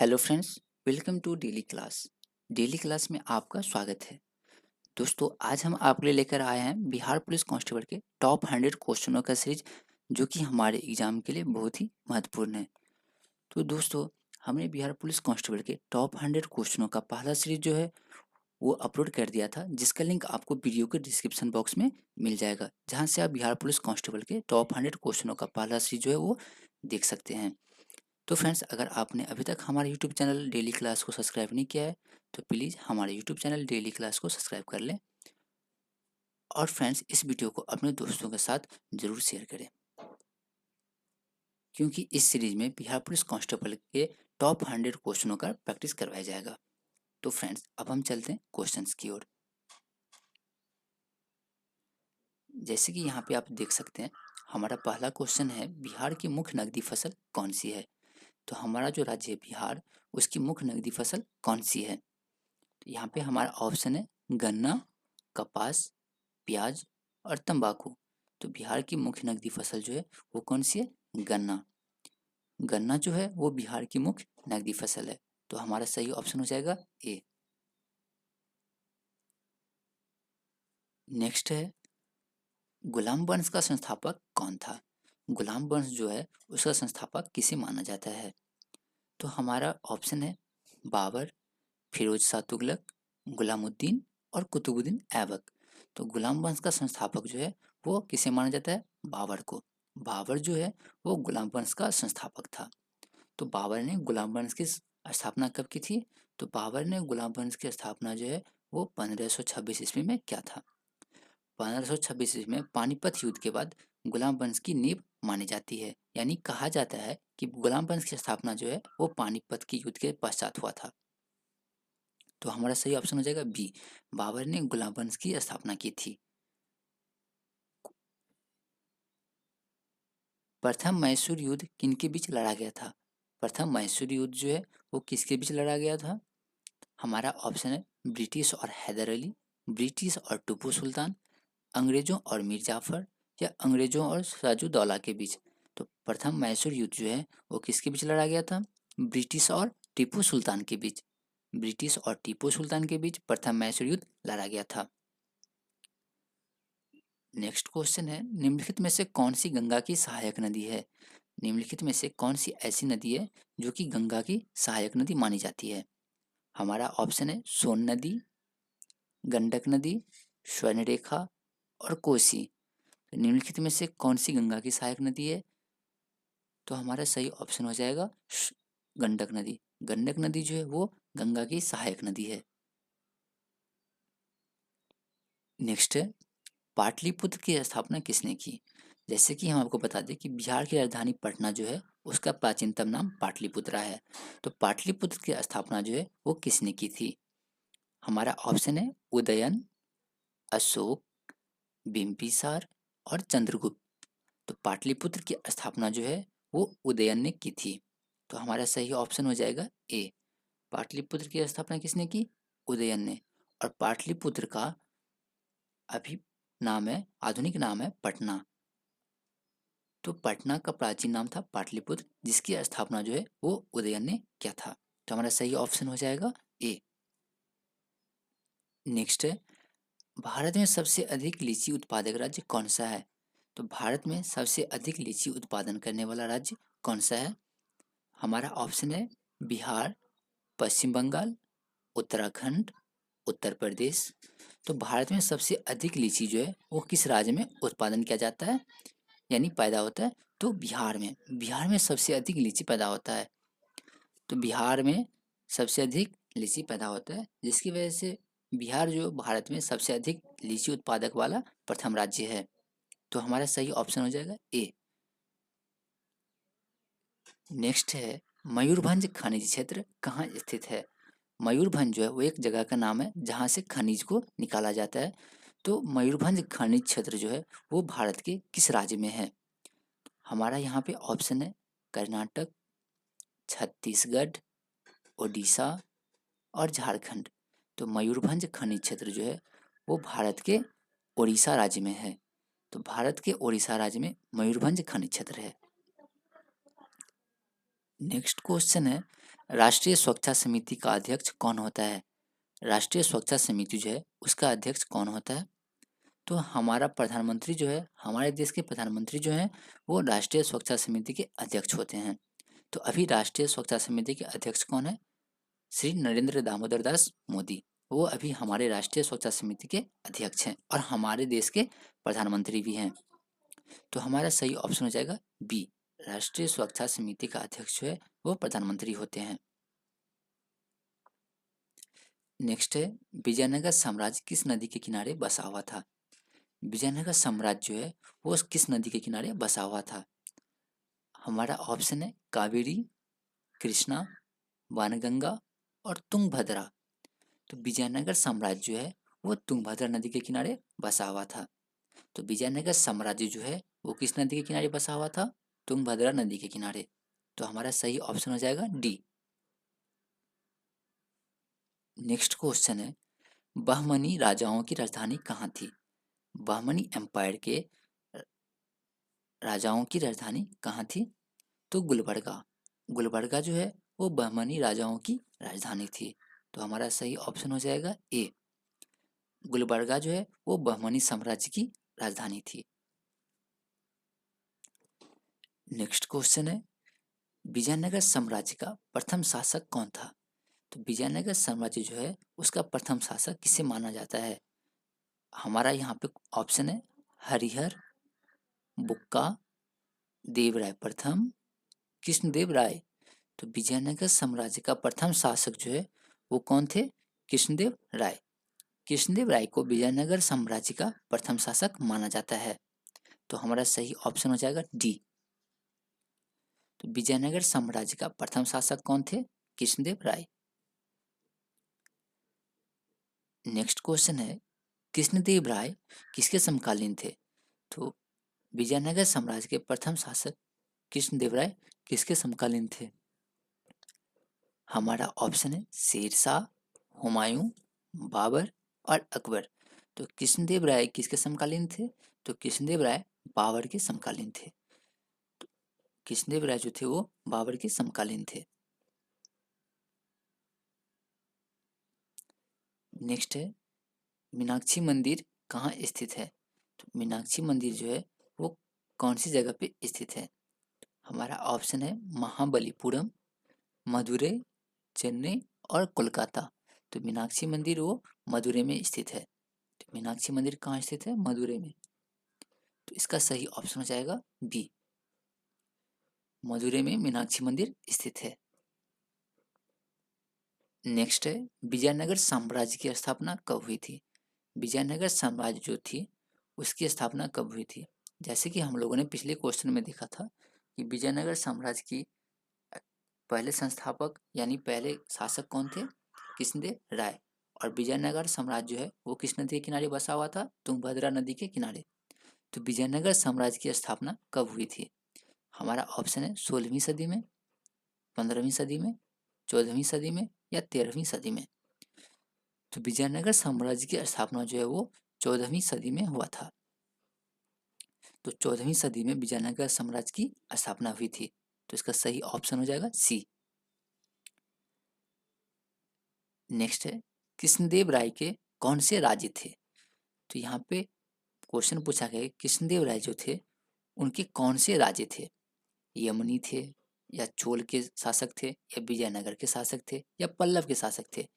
Hello friends, welcome to daily class. Daily class में आपका स्वागत है। दोस्तों, आज हम आपके लिए लेकर आए हैं बिहार पुलिस कांस्टेबल के टॉप 100 क्वेश्चनों का सीरीज, जो कि हमारे एग्जाम के लिए बहुत ही महत्वपूर्ण है। तो दोस्तों, हमने बिहार पुलिस कांस्टेबल के टॉप 100 क्वेश्चनों का पहला सीरीज जो है वो अपलोड कर दिया था, जिसका लिंक आपको वीडियो के डिस्क्रिप्शन बॉक्स में मिल जाएगा, जहाँ से आप बिहार पुलिस कांस्टेबल के टॉप 100 क्वेश्चनों का पहला सीरीज जो है वो देख सकते हैं। तो फ्रेंड्स, अगर आपने अभी तक हमारे यूट्यूब चैनल डेली क्लास को सब्सक्राइब नहीं किया है, तो प्लीज़ हमारे यूट्यूब चैनल डेली क्लास को सब्सक्राइब कर लें। और फ्रेंड्स, इस वीडियो को अपने दोस्तों के साथ ज़रूर शेयर करें, क्योंकि इस सीरीज में बिहार पुलिस कांस्टेबल के टॉप 100 क्वेश्चनों का प्रैक्टिस करवाया जाएगा। तो फ्रेंड्स, अब हम चलते हैं क्वेश्चंस की ओर। जैसे कि यहाँ पे आप देख सकते हैं, हमारा पहला क्वेश्चन है, बिहार की मुख्य नकदी फसल कौन सी है। तो हमारा जो राज्य है बिहार, उसकी मुख्य नकदी फसल कौन सी है। तो यहाँ पे हमारा ऑप्शन है गन्ना, कपास, प्याज और तंबाकू। तो बिहार की मुख्य नकदी फसल जो है वो कौन सी है? गन्ना। गन्ना जो है वो बिहार की मुख्य नकदी फसल है। तो हमारा सही ऑप्शन हो जाएगा ए। नेक्स्ट है, गुलाम वंश का संस्थापक कौन था। गुलाम वंश जो है उसका संस्थापक किसे माना जाता है। तो हमारा ऑप्शन है बाबर, फिरोज शाह तुगलक, गुलामुद्दीन और कुतुबुद्दीन ऐबक। तो गुलाम वंश का संस्थापक जो है वो किसे माना जाता है? बाबर को। बाबर जो है वो गुलाम वंश का संस्थापक था। तो बाबर ने गुलाम वंश की स्थापना कब की थी? तो बाबर ने गुलाम वंश की स्थापना जो है वो 1526 ईस्वी में क्या था। 1526 ईस्वी में पानीपत युद्ध के बाद गुलाम वंश की नींव मानी जाती है, यानी कहा जाता है कि गुलाम वंश की स्थापना जो है वो पानीपत की युद्ध के पश्चात हुआ था। तो हमारा सही ऑप्शन हो जाएगा बी, बाबर ने गुलाम वंश की स्थापना की थी। प्रथम मैसूर युद्ध किनके बीच लड़ा गया था। प्रथम मैसूर युद्ध जो है वो किसके बीच लड़ा गया था। हमारा ऑप्शन है ब्रिटिश और हैदर अली, ब्रिटिश और टीपू सुल्तान, अंग्रेजों और मीर जाफर, या अंग्रेजों और सिराजुद्दौला के बीच। तो प्रथम मैसूर युद्ध जो है वो किसके बीच लड़ा गया था? ब्रिटिश और टीपू सुल्तान के बीच। ब्रिटिश और टीपू सुल्तान के बीच प्रथम मैसूर युद्ध लड़ा गया था। नेक्स्ट क्वेश्चन है, निम्नलिखित में से कौन सी गंगा की सहायक नदी है। निम्नलिखित में से कौन सी ऐसी नदी है जो कि गंगा की सहायक नदी मानी जाती है। हमारा ऑप्शन है सोन नदी, गंडक नदी, स्वर्णरेखा और कोसी। तो निम्नलिखित में से कौन सी गंगा की सहायक नदी है। तो हमारा सही ऑप्शन हो जाएगा गंडक नदी। गंडक नदी जो है वो गंगा की सहायक नदी है। नेक्स्ट है, पाटलिपुत्र की स्थापना किसने की। जैसे कि हम आपको बता दें कि बिहार की राजधानी पटना जो है उसका प्राचीनतम नाम पाटलिपुत्रा है। तो पाटलिपुत्र की स्थापना जो है वो किसने की थी। हमारा ऑप्शन है उदयन, अशोक, बिम्बिसार और चंद्रगुप्त। तो पाटलिपुत्र की स्थापना जो है वो उदयन ने की थी। तो हमारा सही ऑप्शन हो जाएगा ए। पाटलिपुत्र की स्थापना किसने की? उदयन ने। और पाटलिपुत्र का अभी नाम है, आधुनिक नाम है पटना। तो पटना का प्राचीन नाम था पाटलिपुत्र, जिसकी स्थापना जो है वो उदयन ने किया था। तो हमारा सही ऑप्शन हो जाएगा ए। नेक्स्ट है, भारत में सबसे अधिक लीची उत्पादक राज्य कौन सा है। तो भारत में सबसे अधिक लीची उत्पादन करने वाला राज्य कौन सा है। हमारा ऑप्शन है बिहार, पश्चिम बंगाल, उत्तराखंड, उत्तर प्रदेश। तो भारत में सबसे अधिक लीची जो है वो किस राज्य में उत्पादन किया जाता है, यानी पैदा होता है। तो बिहार में। बिहार में सबसे अधिक लीची पैदा होता है। तो बिहार में सबसे अधिक लीची पैदा होता है, जिसकी वजह से बिहार जो भारत में सबसे अधिक लीची उत्पादक वाला प्रथम राज्य है। तो हमारा सही ऑप्शन हो जाएगा ए। नेक्स्ट है, मयूरभंज खनिज क्षेत्र कहाँ स्थित है। मयूरभंज जो है वो एक जगह का नाम है जहाँ से खनिज को निकाला जाता है। तो मयूरभंज खनिज क्षेत्र जो है वो भारत के किस राज्य में है। हमारा यहाँ पे ऑप्शन है कर्नाटक, छत्तीसगढ़, ओडिशा और झारखंड। तो मयूरभंज खनिज क्षेत्र जो है वो भारत के ओडिशा राज्य में है। तो भारत के ओडिशा राज्य में मयूरभंज खनिज क्षेत्र है। नेक्स्ट क्वेश्चन है, राष्ट्रीय सुरक्षा समिति का अध्यक्ष कौन होता है? राष्ट्रीय सुरक्षा समिति जो है उसका अध्यक्ष कौन होता है? तो हमारा प्रधानमंत्री जो है, हमारे देश के प्रधानमंत्री जो हैं वो राष्ट्रीय सुरक्षा समिति के अध्यक्ष होते हैं। तो अभी राष्ट्रीय सुरक्षा समिति के अध्यक्ष कौन है? श्री नरेंद्र दामोदर दास मोदी। वो अभी हमारे राष्ट्रीय सुरक्षा समिति के अध्यक्ष हैं और हमारे देश के प्रधानमंत्री भी हैं। तो हमारा सही ऑप्शन हो जाएगा बी, राष्ट्रीय सुरक्षा समिति का अध्यक्ष जो है वो प्रधानमंत्री होते हैं। नेक्स्ट है, विजयनगर साम्राज्य किस नदी के किनारे बसा हुआ था? विजयनगर साम्राज्य जो है वो किस नदी के किनारे बसा हुआ था? हमारा ऑप्शन है कावेरी, कृष्णा, वानगंगा और तुंगभद्रा। तो विजयनगर साम्राज्य जो है वो तुंगभद्रा नदी के किनारे बसा हुआ था। तो विजयनगर साम्राज्य जो है वो किस नदी के किनारे बसा हुआ था? तुंगभद्रा नदी के किनारे। तो हमारा सही ऑप्शन हो जाएगा डी। नेक्स्ट क्वेश्चन है, बहमनी राजाओं की राजधानी कहाँ थी? बहमनी एम्पायर के राजाओं की राजधानी कहाँ थी? तो गुलबर्गा। गुलबर्गा जो है वो बहमनी राजाओं की राजधानी थी। तो हमारा सही ऑप्शन हो जाएगा ए, गुलबर्गा जो है वो बहमनी साम्राज्य की राजधानी थी। नेक्स्ट क्वेश्चन है, विजयनगर साम्राज्य का प्रथम शासक कौन था? तो विजयनगर साम्राज्य जो है उसका प्रथम शासक किसे माना जाता है? हमारा यहाँ पे ऑप्शन है हरिहर, बुक्का, देवराय प्रथम, कृष्णदेव राय। तो विजयनगर साम्राज्य का प्रथम शासक जो है वो कौन थे? कृष्णदेव राय। कृष्णदेव राय को विजयनगर साम्राज्य का प्रथम शासक माना जाता है। तो हमारा सही ऑप्शन हो जाएगा डी। तो विजयनगर साम्राज्य का प्रथम शासक कौन थे? कृष्णदेव राय। नेक्स्ट क्वेश्चन है, कृष्णदेव राय किसके समकालीन थे? तो विजयनगर साम्राज्य के प्रथम शासक कृष्णदेव राय किसके समकालीन थे? हमारा ऑप्शन है शेरशाह, हुमायूं, बाबर और अकबर। तो कृष्णदेव राय किसके समकालीन थे? तो कृष्णदेव राय बाबर के समकालीन थे। तो कृष्णदेव राय जो थे वो बाबर के समकालीन थे। नेक्स्ट है, मीनाक्षी मंदिर कहाँ स्थित है? तो मीनाक्षी मंदिर जो है वो कौन सी जगह पे स्थित है? हमारा ऑप्शन है महाबलीपुरम, मदुरई, चेन्नई और कोलकाता। तो मीनाक्षी मंदिर वो मदुरई में स्थित है। तो मीनाक्षी मंदिर कहाँ स्थित है? मदुरई में। तो इसका सही ऑप्शन हो जाएगा बी, मदुरई में मीनाक्षी मंदिर स्थित है। नेक्स्ट है, विजयनगर साम्राज्य की स्थापना कब हुई थी? विजयनगर साम्राज्य जो थी उसकी स्थापना कब हुई थी? जैसे कि हम लोगों ने पिछले क्वेश्चन में देखा था कि विजयनगर साम्राज्य की पहले संस्थापक यानी पहले शासक कौन थे? कृष्णदेव राय। और विजयनगर साम्राज्य जो है वो किस नदी के किनारे बसा हुआ था? तुंगभद्रा नदी के किनारे। तो विजयनगर साम्राज्य की स्थापना कब हुई थी? हमारा ऑप्शन है 16वीं सदी में, 15वीं सदी में, 14वीं सदी में या 13वीं सदी में। तो विजयनगर साम्राज्य की स्थापना जो है वो 14वीं सदी में हुआ था। तो 14वीं सदी में विजयनगर साम्राज्य की स्थापना हुई थी। तो इसका सही ऑप्शन हो जाएगा सी। नेक्स्ट है, कृष्णदेव राय के कौन से राज्य थे? तो यहाँ पे क्वेश्चन पूछा गया कृष्णदेव राय जो थे उनके कौन से राज्य थे? यमनी थे या चोल के शासक थे या विजयनगर के शासक थे या पल्लव के शासक थे?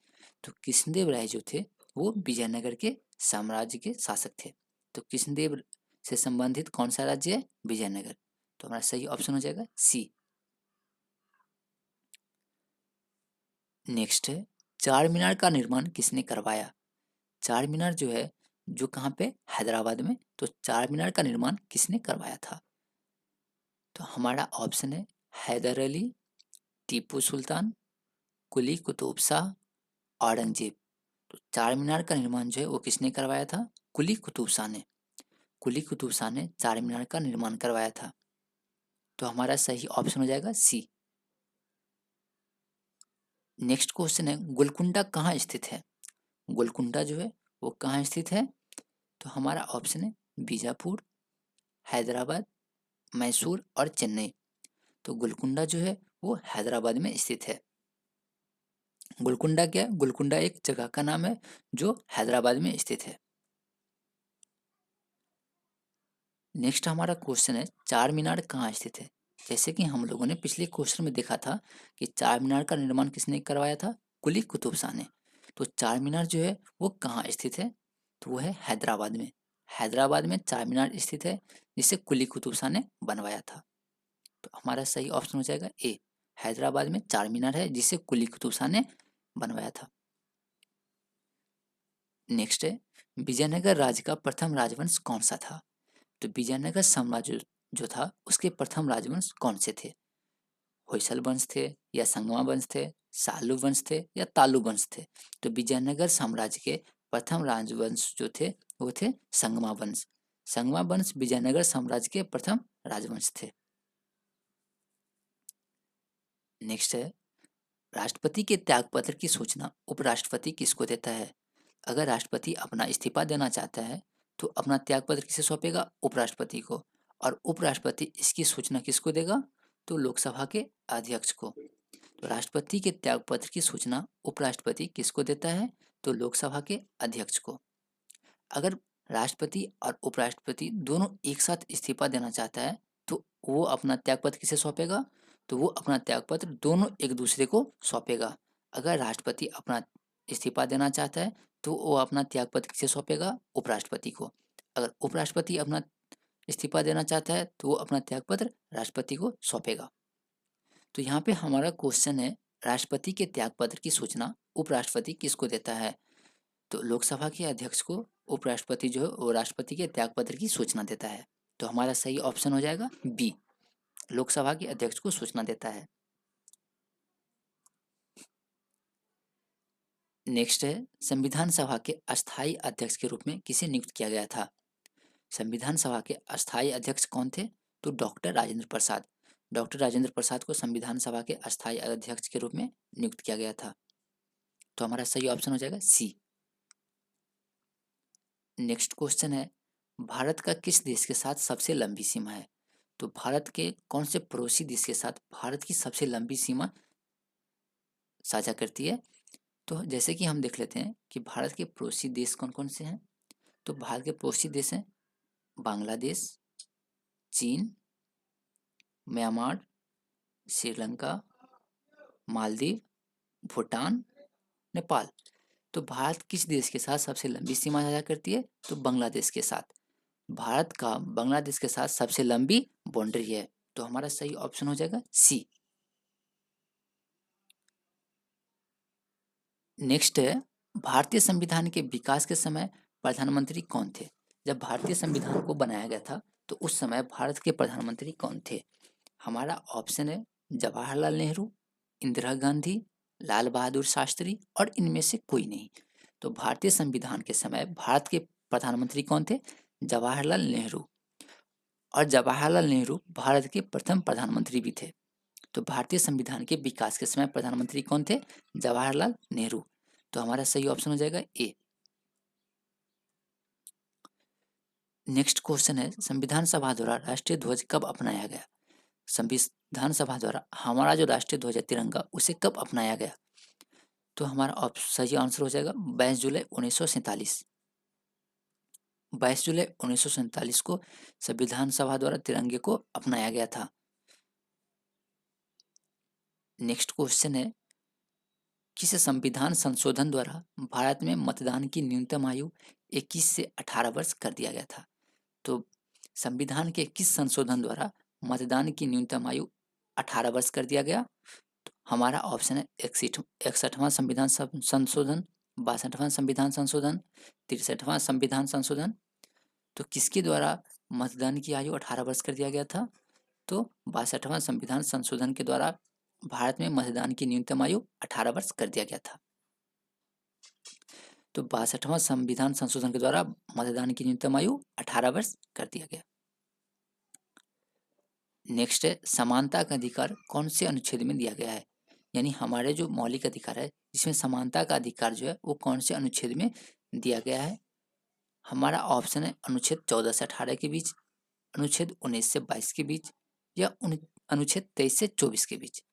तो कृष्णदेव राय जो थे वो विजयनगर के साम्राज्य के शासक थे। तो कृष्णदेव से संबंधित कौन सा राज्य है? विजयनगर। तो हमारा सही ऑप्शन हो जाएगा सी। नेक्स्ट है, चार मीनार का निर्माण किसने करवाया? चार मीनार जो है जो कहाँ पे? हैदराबाद में। तो चार मीनार का निर्माण किसने करवाया था? तो हमारा ऑप्शन है हैदर अली, टीपू सुल्तान, कुली कुतुब शाह, औरंगजेब। तो चार मीनार का निर्माण जो है वो किसने करवाया था? कुली कुतुब शाह ने। कुली कुतुब शाह ने चार मीनार का निर्माण करवाया था। तो हमारा सही ऑप्शन हो जाएगा सी। नेक्स्ट क्वेश्चन है, गोलकुंडा कहाँ स्थित है? गोलकुंडा जो है वो कहाँ स्थित है? तो हमारा ऑप्शन है बीजापुर, हैदराबाद, मैसूर और चेन्नई। तो गोलकुंडा जो है वो हैदराबाद में स्थित है। गोलकुंडा क्या है? गोलकुंडा एक जगह का नाम है जो हैदराबाद में स्थित है। नेक्स्ट हमारा क्वेश्चन है, चार मीनार कहाँ स्थित है? जैसे कि हम लोगों ने पिछले क्वेश्चन में देखा था कि चार मीनार का निर्माण किसने करवाया था? कुली कुतुब शाह ने। तो चार मीनार जो है वो कहाँ स्थित है? तो वो है हैदराबाद में। हैदराबाद में चार मीनार स्थित है जिसे कुली कुतुब शाह ने बनवाया था। तो हमारा सही ऑप्शन हो जाएगा ए, हैदराबाद में चार मीनार है जिसे कुली कुतुब शाह ने बनवाया था। नेक्स्ट है, विजयनगर राज्य का प्रथम राजवंश कौन सा था? तो विजयनगर साम्राज्य जो था उसके प्रथम राजवंश कौन से थे? होयसल वंश थे या संगमा वंश थे, सालू वंश थे या तालु वंश थे? तो विजयनगर साम्राज्य के प्रथम राजवंश जो थे वो थे संगमा वंश। संगमा वंश विजयनगर साम्राज्य के प्रथम राजवंश थे। नेक्स्ट है, राष्ट्रपति के त्यागपत्र की सूचना उपराष्ट्रपति किसको देता है? अगर राष्ट्रपति अपना इस्तीफा देना चाहता है तो अपना त्यागपत्र किसे सौंपेगा? उपराष्ट्रपति को। और उपराष्ट्रपति इसकी सूचना किसको देगा? तो लोकसभा के अध्यक्ष को। तो राष्ट्रपति के त्यागपत्र की सूचना उपराष्ट्रपति किसको देता है? तो लोकसभा के अध्यक्ष को। अगर राष्ट्रपति और उपराष्ट्रपति दोनों एक साथ इस्तीफा देना चाहता है तो वो अपना त्यागपत्र किसे सौंपेगा? तो वो अपना त्यागपत्र दोनों एक दूसरे को सौंपेगा। अगर राष्ट्रपति अपना इस्तीफा देना चाहता है तो वो अपना त्यागपत्र किसे सौंपेगा? उपराष्ट्रपति को। अगर उपराष्ट्रपति अपना इस्तीफा देना चाहता है तो वो अपना त्यागपत्र राष्ट्रपति को सौंपेगा। तो यहाँ पे हमारा क्वेश्चन है, राष्ट्रपति के त्यागपत्र की सूचना उपराष्ट्रपति किसको देता है? तो लोकसभा के अध्यक्ष को उपराष्ट्रपति जो है वो राष्ट्रपति के त्यागपत्र की सूचना देता है। तो हमारा सही ऑप्शन हो जाएगा बी, लोकसभा के अध्यक्ष को सूचना देता है। नेक्स्ट है, संविधान सभा के अस्थायी अध्यक्ष के रूप में किसे नियुक्त किया गया था? संविधान सभा के अस्थायी अध्यक्ष कौन थे? तो डॉक्टर राजेंद्र प्रसाद। डॉक्टर राजेंद्र प्रसाद को संविधान सभा के अस्थायी अध्यक्ष के रूप में नियुक्त किया गया था। तो हमारा सही ऑप्शन हो जाएगा सी। नेक्स्ट क्वेश्चन है, भारत का किस देश के साथ सबसे लंबी सीमा है? तो भारत के कौन से पड़ोसी देश के साथ भारत की सबसे लंबी सीमा साझा करती है? तो जैसे कि हम देख लेते हैं कि भारत के पड़ोसी देश कौन कौन से हैं। तो भारत के पड़ोसी देश हैं बांग्लादेश, चीन, म्यांमार, श्रीलंका, मालदीव, भूटान, नेपाल। तो भारत किस देश के साथ सबसे लंबी सीमा साझा करती है? तो बांग्लादेश के साथ। भारत का बांग्लादेश के साथ सबसे लंबी बाउंड्री है। तो हमारा सही ऑप्शन हो जाएगा सी। नेक्स्ट है, भारतीय संविधान के विकास के समय प्रधानमंत्री कौन थे? जब भारतीय संविधान को बनाया गया था तो उस समय भारत के प्रधानमंत्री कौन थे? हमारा ऑप्शन है जवाहरलाल नेहरू, इंदिरा गांधी, लाल बहादुर शास्त्री और इनमें से कोई नहीं। तो भारतीय संविधान के समय भारत के प्रधानमंत्री कौन थे? जवाहरलाल नेहरू। और जवाहरलाल नेहरू भारत के प्रथम प्रधानमंत्री भी थे। तो भारतीय संविधान के विकास के समय प्रधानमंत्री कौन थे? जवाहरलाल नेहरू। तो हमारा सही ऑप्शन हो जाएगा ए। नेक्स्ट क्वेश्चन है, संविधान सभा द्वारा राष्ट्रीय ध्वज कब अपनाया गया? संविधान सभा द्वारा हमारा जो राष्ट्रीय ध्वज है तिरंगा उसे कब अपनाया गया? तो हमारा सही आंसर हो जाएगा 22 जुलाई 1947। 22 जुलाई 1947 को संविधान सभा द्वारा तिरंगे को अपनाया गया था। नेक्स्ट क्वेश्चन है, किस संविधान संशोधन द्वारा भारत में मतदान की न्यूनतम आयु 21 से 18 वर्ष कर दिया गया था? तो संविधान के किस संशोधन द्वारा मतदान की न्यूनतम आयु 18 वर्ष कर दिया गया? तो हमारा ऑप्शन है 61वां संविधान संशोधन, 62वां संविधान संशोधन, 63वां संविधान संशोधन। तो किसके द्वारा मतदान की आयु 18 वर्ष कर दिया गया था? तो 62वां संविधान संशोधन के द्वारा भारत में मतदान की न्यूनतम आयु 18 वर्ष कर दिया गया था। तो 62वां संविधान संशोधन के द्वारा मतदान की न्यूनतम आयु 18 वर्ष कर दिया गया। नेक्स्ट है, समानता का अधिकार कौन से अनुच्छेद में दिया गया है? यानी हमारे जो मौलिक अधिकार है जिसमें समानता का अधिकार जो है वो कौन से अनुच्छेद में दिया गया है? हमारा ऑप्शन है अनुच्छेद 14 से 18 के बीच, अनुच्छेद 19 से 22 के बीच या अनुच्छेद 23 से 24 के बीच।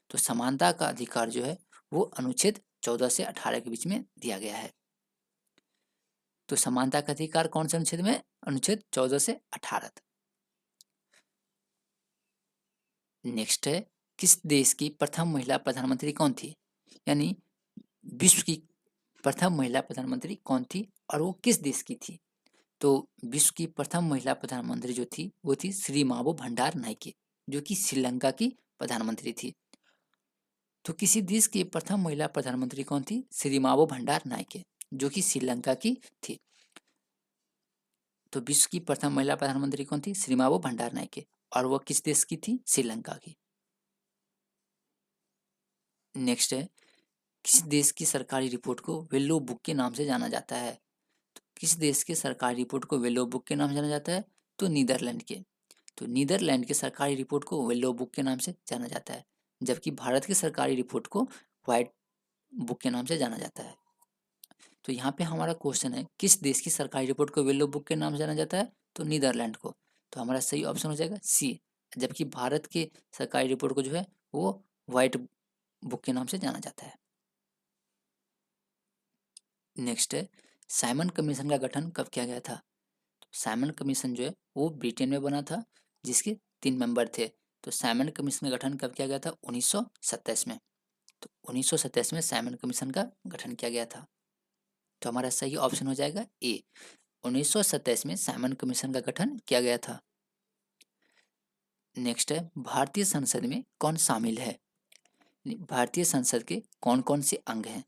तो समानता का अधिकार जो है वो अनुच्छेद 14 से 18 के बीच में दिया गया है। तो समानता का अधिकार कौन से अनुच्छेद में? अनुच्छेद 14 से 18। नेक्स्ट है, किस देश की प्रथम महिला प्रधानमंत्री कौन थी? यानी विश्व की प्रथम महिला प्रधानमंत्री कौन थी और वो किस देश की थी? तो विश्व की प्रथम महिला प्रधानमंत्री जो थी वो थी श्रीमावो भंडार नायके, जो कि श्रीलंका की प्रधानमंत्री थी। तो किसी देश की प्रथम महिला प्रधानमंत्री कौन थी? श्रीमावो भंडार नायके, जो कि श्रीलंका की थी। तो विश्व की प्रथम महिला प्रधानमंत्री कौन थी? श्रीमावो भंडार नायके, और वो किस देश की थी? श्रीलंका की। नेक्स्ट है, किस देश की सरकारी रिपोर्ट को वेल्लो बुक के नाम से जाना जाता है? तो किस देश के सरकारी रिपोर्ट को वेल्लो बुक के नाम से जाना जाता है? तो नीदरलैंड के। तो नीदरलैंड के सरकारी रिपोर्ट को वेल्लो बुक के नाम से जाना जाता है, जबकि भारत की सरकारी रिपोर्ट को व्हाइट बुक के नाम से जाना जाता है। तो यहाँ पे हमारा क्वेश्चन है, किस देश की सरकारी रिपोर्ट को वेल्लो बुक के नाम से जाना जाता है? तो नीदरलैंड को। तो हमारा सही ऑप्शन हो जाएगा सी, जबकि भारत के सरकारी रिपोर्ट को जो है वो व्हाइट बुक के नाम से जाना जाता है। नेक्स्ट है, साइमन कमीशन का गठन कब किया गया था? साइमन कमीशन जो है वो ब्रिटेन में बना था, जिसके 3 मेंबर थे। तो साइमन कमीशन का गठन कब किया गया था? 1927 में। तो 1927 में साइमन कमीशन का गठन किया गया था। तो हमारा सही ऑप्शन हो जाएगा ए, 1927 में साइमन कमीशन का गठन किया गया था। नेक्स्ट है, भारतीय संसद में कौन शामिल है? भारतीय संसद के कौन कौन से अंग हैं?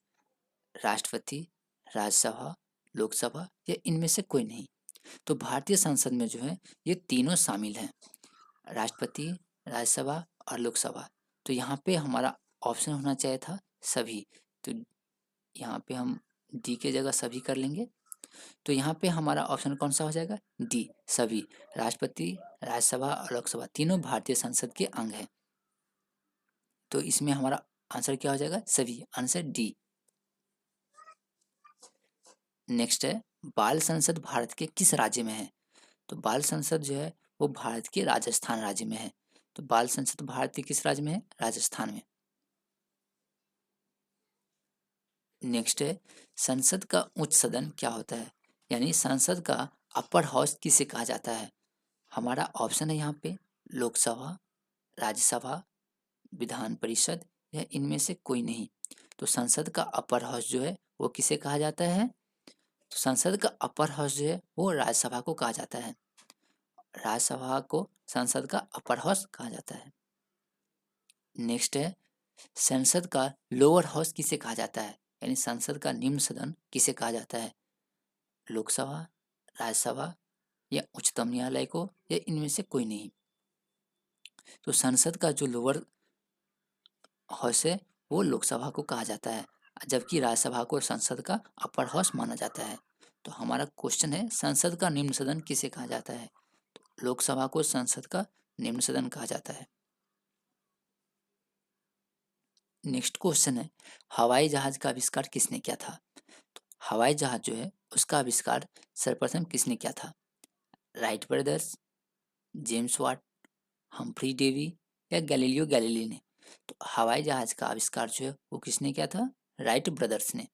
राष्ट्रपति, राज्यसभा, लोकसभा या इनमें से कोई नहीं? तो भारतीय संसद में जो है ये तीनों शामिल हैं, राष्ट्रपति, राज्यसभा और लोकसभा। तो यहाँ पे हमारा ऑप्शन होना चाहिए था सभी। तो यहाँ पे हम डी के जगह सभी कर लेंगे। तो यहाँ पे हमारा ऑप्शन कौन सा हो जाएगा? डी, सभी। राष्ट्रपति, राज्यसभा और लोकसभा तीनों भारतीय संसद के अंग हैं। तो इसमें हमारा आंसर क्या हो जाएगा? सभी, आंसर डी। नेक्स्ट है, बाल संसद भारत के किस राज्य में है? तो बाल संसद जो है वो भारत के राजस्थान राज्य में है। तो बाल संसद भारत के किस राज्य में है? राजस्थान में। नेक्स्ट है, संसद का उच्च सदन क्या होता है? यानी संसद का अपर हाउस किसे कहा जाता है? हमारा ऑप्शन है यहाँ पे लोकसभा, राज्यसभा, विधान परिषद या इनमें से कोई नहीं। तो संसद का अपर हाउस जो है वो किसे कहा जाता है? तो संसद का अपर हाउस जो है वो राज्यसभा को कहा जाता है। राज्यसभा को संसद का अपर हाउस कहा जाता है। नेक्स्ट है, संसद का लोअर हाउस किसे कहा जाता है? यानी संसद का निम्न सदन किसे कहा जाता है? लोकसभा, राज्यसभा या उच्चतम न्यायालय को या इनमें से कोई नहीं? तो संसद का जो लोअर हाउस है वो लोकसभा को कहा जाता है, जबकि राज्यसभा को संसद का अपर हाउस माना जाता है। तो हमारा क्वेश्चन है, संसद का निम्न सदन किसे कहा जाता है? तो लोकसभा को संसद का निम्न सदन कहा जाता है। नेक्स्ट क्वेश्चन है, हवाई जहाज का आविष्कार किसने किया था? तो हवाई जहाज जो है उसका आविष्कार सर्वप्रथम किसने किया था? Wright brothers, James Watt, Humphry Davy या गैलीलियो गैलीली ने? तो हवाई जहाज का आविष्कार जो है वो किसने किया था? राइट ब्रदर्स ने।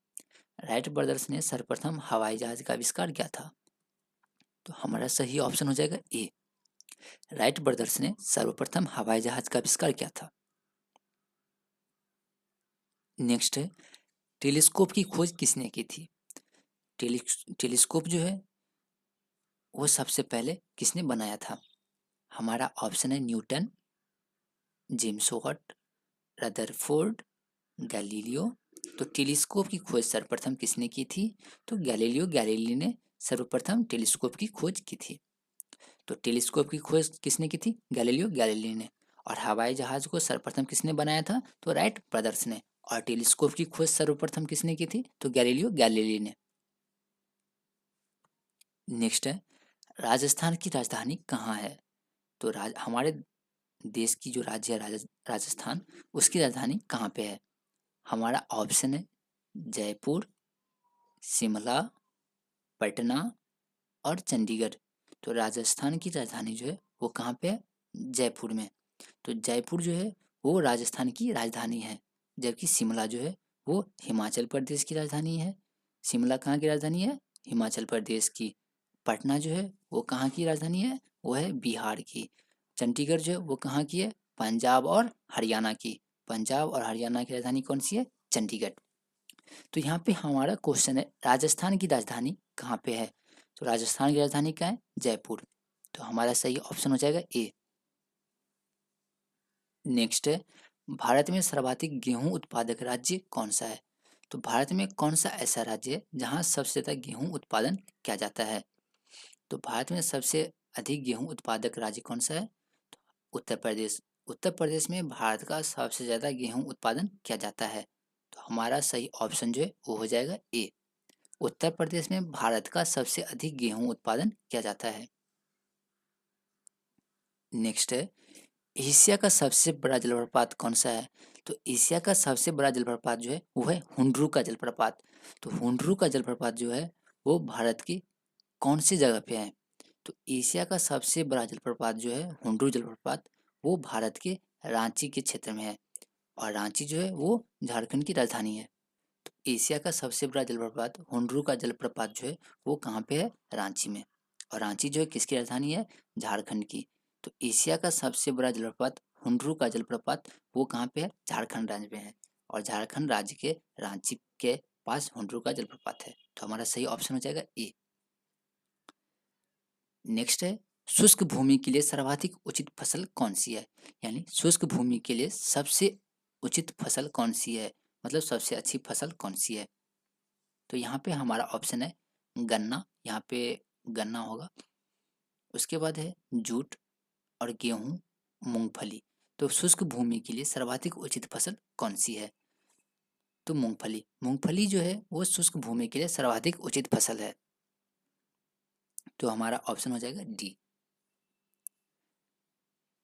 राइट ब्रदर्स ने सर्वप्रथम हवाई जहाज का आविष्कार किया था। तो हमारा सही ऑप्शन हो जाएगा ए, राइट ब्रदर्स ने सर्वप्रथम हवाई जहाज का आविष्कार किया था। नेक्स्ट है, टेलीस्कोप की खोज किसने की थी? टेलीस्कोप जो है वो सबसे पहले किसने बनाया था? हमारा ऑप्शन है Newton, James Watt, Rutherford, Galileo. तो टेलीस्कोप की खोज सर्वप्रथम किसने की थी? तो गैलीलियो गैलीली ने सर्वप्रथम टेलीस्कोप की खोज की थी। तो टेलीस्कोप की खोज किसने की थी? गैलीलियो गैलीली ने। और हवाई जहाज को सर्वप्रथम किसने बनाया था? तो राइट ब्रदर्स ने। और टेलीस्कोप की खोज सर्वप्रथम किसने की थी? तो गैलीलियो गैलीली ने। नेक्स्ट है, राजस्थान की राजधानी कहाँ है? तो हमारे देश की जो राज्य है राजस्थान, उसकी राजधानी कहाँ पे है? हमारा ऑप्शन है जयपुर, शिमला, पटना और चंडीगढ़। तो राजस्थान की राजधानी जो है वो कहाँ पे है? जयपुर में। तो जयपुर जो है वो राजस्थान की राजधानी है, जबकि शिमला जो है वो हिमाचल प्रदेश की राजधानी है। शिमला कहाँ की राजधानी है? हिमाचल प्रदेश की। पटना जो है वो कहाँ की राजधानी है? वो है बिहार की। चंडीगढ़ जो है वो कहाँ की है? पंजाब और हरियाणा की। पंजाब और हरियाणा की राजधानी कौन सी है? चंडीगढ़। तो यहाँ पे हमारा क्वेश्चन है राजस्थान की राजधानी कहाँ पे है? तो राजस्थान की राजधानी क्या है? जयपुर। तो हमारा सही ऑप्शन हो जाएगा ए। नेक्स्ट है भारत में सर्वाधिक गेहूं उत्पादक राज्य कौन सा है? तो भारत में कौन सा ऐसा राज्य है जहां सबसे ज्यादा गेहूं उत्पादन किया जाता है? तो भारत में सबसे अधिक गेहूं उत्पादक राज्य कौन सा है? तो उत्तर प्रदेश। उत्तर प्रदेश में भारत का सबसे ज्यादा गेहूं उत्पादन किया जाता है। तो हमारा सही ऑप्शन जो है वो हो जाएगा ए। उत्तर प्रदेश में भारत का सबसे अधिक गेहूं उत्पादन किया जाता है। नेक्स्ट है एशिया का सबसे बड़ा जलप्रपात कौन सा है? तो एशिया का सबसे बड़ा जलप्रपात जो है वो है हुंड्रू का जलप्रपात। तो हुंड्रू का जलप्रपात जो है वो भारत की कौन सी जगह पे है? तो एशिया का सबसे बड़ा जलप्रपात जो है हुंड्रू जलप्रपात वो भारत के रांची के क्षेत्र में है। और रांची जो है वो झारखंड की राजधानी है। तो एशिया का सबसे बड़ा जलप्रपात हुंड्रू का जलप्रपात जो है वो कहाँ पे है? रांची में। और रांची जो है किसकी राजधानी है? झारखंड की। तो एशिया का सबसे बड़ा जलप्रपात हुंड्रू का जलप्रपात वो कहाँ पे है? झारखंड राज्य में है। और झारखंड राज्य के रांची के पास हुंड्रू का जलप्रपात है। तो हमारा सही ऑप्शन हो जाएगा ए। नेक्स्ट है शुष्क भूमि के लिए सर्वाधिक उचित फसल कौन सी है? यानी शुष्क भूमि के लिए सबसे उचित फसल कौन सी है? मतलब सबसे अच्छी फसल कौन सी है? तो यहाँ पे हमारा ऑप्शन है गन्ना। यहाँ पे गन्ना होगा। उसके बाद है जूट और गेहूं, मूंगफली। तो शुष्क भूमि के लिए सर्वाधिक उचित फसल कौन सी है? तो मूंगफली। मूंगफली जो है वो शुष्क भूमि के लिए सर्वाधिक उचित फसल है। तो हमारा ऑप्शन हो जाएगा डी।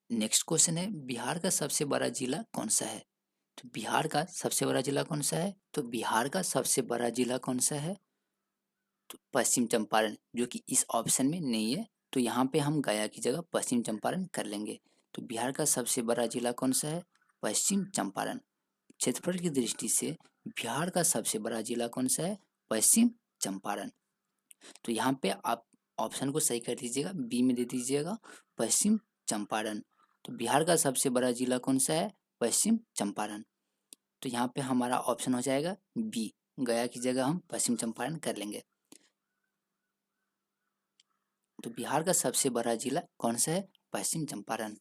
नेक्स्ट क्वेश्चन है बिहार का सबसे बड़ा जिला कौन सा है? तो बिहार का सबसे बड़ा जिला कौन सा है? तो बिहार का सबसे बड़ा जिला कौन सा है? तो पश्चिम चंपारण, जो कि इस ऑप्शन में नहीं है। तो यहाँ पे हम गया की जगह पश्चिम चंपारण कर लेंगे। तो बिहार का सबसे बड़ा जिला कौन सा है? पश्चिम चंपारण। क्षेत्रफल की दृष्टि से बिहार का सबसे बड़ा जिला कौन सा है? पश्चिम चंपारण। तो यहाँ पे आप ऑप्शन को सही कर दीजिएगा, बी में दे दीजिएगा पश्चिम चंपारण। तो बिहार का सबसे बड़ा जिला कौन सा है? पश्चिम चंपारण। तो यहाँ पे हमारा ऑप्शन हो जाएगा बी। गया की जगह हम पश्चिम चंपारण कर लेंगे। तो बिहार का सबसे बड़ा जिला कौन सा है? पश्चिम चंपारण।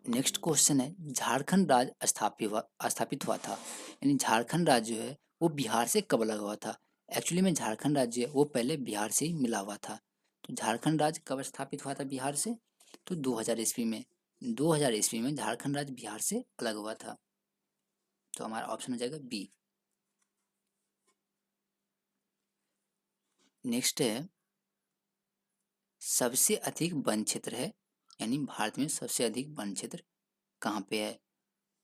नेक्स्ट क्वेश्चन है झारखंड राज्य स्थापित हुआ था, यानी झारखंड राज्य जो है वो बिहार से कब लगा हुआ था? एक्चुअली में झारखंड राज्य है वो पहले बिहार से ही मिला हुआ था। तो झारखंड राज्य कब स्थापित हुआ था बिहार से? तो 2000 ईस्वी में। 2000 ईस्वी में झारखंड राज्य बिहार से अलग हुआ था। तो हमारा ऑप्शन हो जाएगा बी। नेक्स्ट है सबसे अधिक वन क्षेत्र है, यानी भारत में सबसे अधिक वन क्षेत्र कहाँ पे है?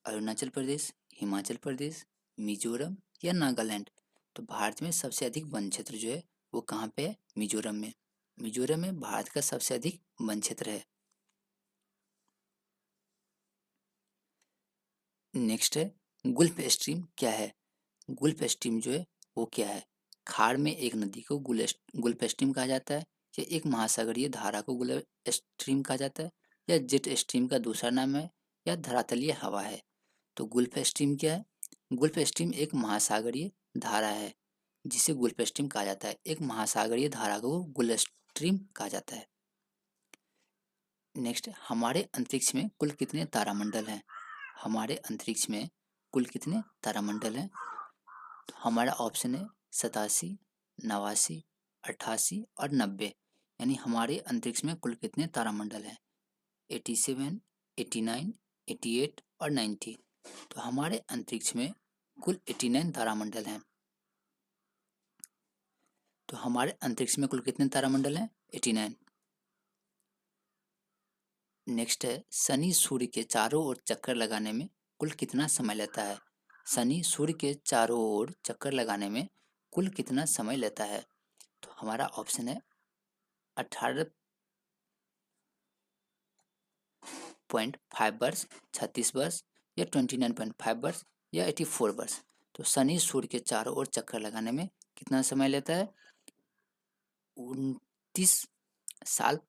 अरुणाचल प्रदेश, हिमाचल प्रदेश, मिजोरम या नागालैंड। तो भारत में सबसे अधिक वन क्षेत्र जो है वो कहाँ पे है? मिजोरम में। मिजोरम में भारत का सबसे अधिक वन क्षेत्र है। नेक्स्ट है गुल्फ स्ट्रीम क्या है? गुल्फ स्ट्रीम जो है वो क्या है? खाड़ में एक नदी को गुल्फ स्ट्रीम कहा जाता है, या एक महासागरीय धारा को गुल्फ स्ट्रीम कहा जाता है, या जेट स्ट्रीम का दूसरा नाम है, या धरातलीय हवा है? तो गुल्फ स्ट्रीम क्या है? गुल्फ स्ट्रीम एक महासागरीय धारा है जिसे गुल्फ स्ट्रीम कहा जाता है। एक महासागरीय धारा को गुल्फ स्ट्रीम कहा जाता है। नेक्स्ट, हमारे अंतरिक्ष में कुल कितने तारामंडल हैं? हमारे अंतरिक्ष में कुल कितने तारामंडल हैं? तो हमारा ऑप्शन है 87, 89, 88 और 90। यानी हमारे अंतरिक्ष में कुल कितने तारामंडल हैं? 87, 89, 88 और 90। तो हमारे अंतरिक्ष में कुल 89 तारामंडल हैं। तो हमारे अंतरिक्ष में कुल कितने तारामंडल हैं? 89। नेक्स्ट है शनि सूर्य के चारों ओर चक्कर लगाने में कुल कितना समय लेता है? शनि सूर्य के चारों ओर चक्कर लगाने में कुल कितना समय लेता है? तो हमारा ऑप्शन है 18.5 वर्ष, 36 वर्ष या 29.5 वर्ष या 84 वर्ष। तो शनि सूर्य के चारों ओर चक्कर लगाने में कितना समय लेता है? 29 साल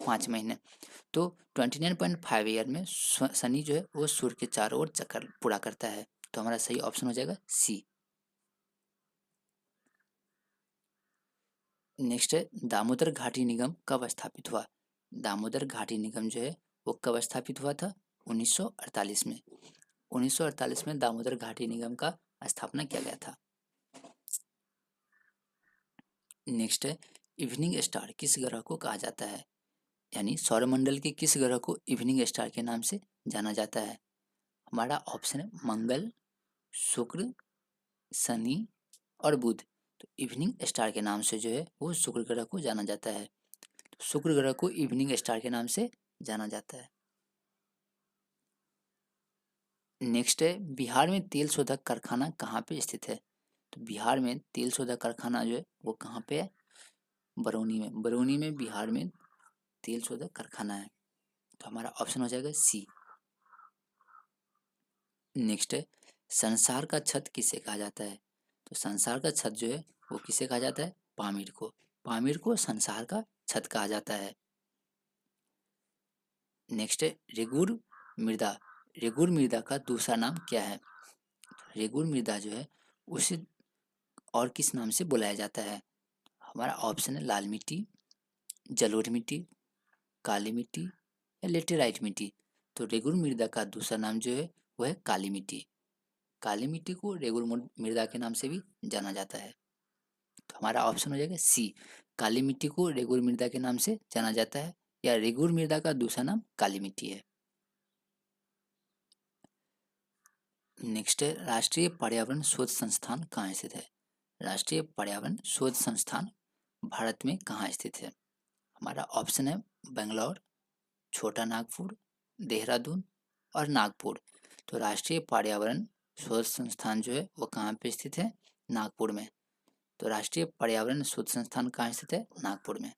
5 महीने। तो 29.5 ईयर में शनि जो है वो सूर्य के चारों ओर चक्कर पूरा करता है। तो हमारा सही ऑप्शन हो जाएगा सी। नेक्स्ट है दामोदर घाटी निगम कब स्थापित हुआ? दामोदर घाटी निगम जो है वो कब स्थापित हुआ था? 1948 में। 1948 में दामोदर घाटी निगम का स्थापना किया गया था। नेक्स्ट है इवनिंग स्टार किस ग्रह को कहा जाता है? यानी सौरमंडल के किस ग्रह को इवनिंग स्टार के नाम से जाना जाता है? हमारा ऑप्शन है मंगल, शुक्र, शनि और बुध। तो इवनिंग स्टार के नाम से जो है वो शुक्र ग्रह को जाना जाता है। तो शुक्र ग्रह को इवनिंग स्टार के नाम से जाना जाता है। नेक्स्ट है बिहार में तेल शोधक कारखाना कहाँ पे स्थित है? तो बिहार में तेल शोधक कारखाना जो है वो कहाँ पे है? बरौनी में। बरौनी में बिहार में तेल शोधक कारखाना है। तो हमारा ऑप्शन हो जाएगा सी। नेक्स्ट है संसार का छत किसे कहा जाता है? तो संसार का छत जो है वो किसे कहा जाता है? पामीर को। पामीर को संसार का छत कहा जाता है। नेक्स्ट है रेगुर मृदा। रेगुर मृदा का दूसरा नाम क्या है? रेगुर मृदा जो है उसे और किस नाम से बुलाया जाता है? हमारा ऑप्शन है लाल मिट्टी, जलोढ़ मिट्टी, काली मिट्टी या लेटेराइट मिट्टी। तो रेगुर मृदा का दूसरा नाम जो है वो है काली मिट्टी। काली मिट्टी को रेगुर मृदा के नाम से भी जाना जाता है। तो हमारा ऑप्शन हो जाएगा सी। काली मिट्टी को रेगुर मृदा के नाम से जाना जाता है या रेगुर मृदा का दूसरा नाम काली मिट्टी है। नेक्स्ट है राष्ट्रीय पर्यावरण शोध संस्थान कहाँ स्थित है? राष्ट्रीय पर्यावरण शोध संस्थान भारत में कहाँ स्थित है? हमारा ऑप्शन है बेंगलोर, छोटा नागपुर, देहरादून और नागपुर। तो राष्ट्रीय पर्यावरण शोध संस्थान जो है वो कहाँ पे स्थित है? नागपुर में। तो राष्ट्रीय पर्यावरण शोध संस्थान कहाँ स्थित है? नागपुर में।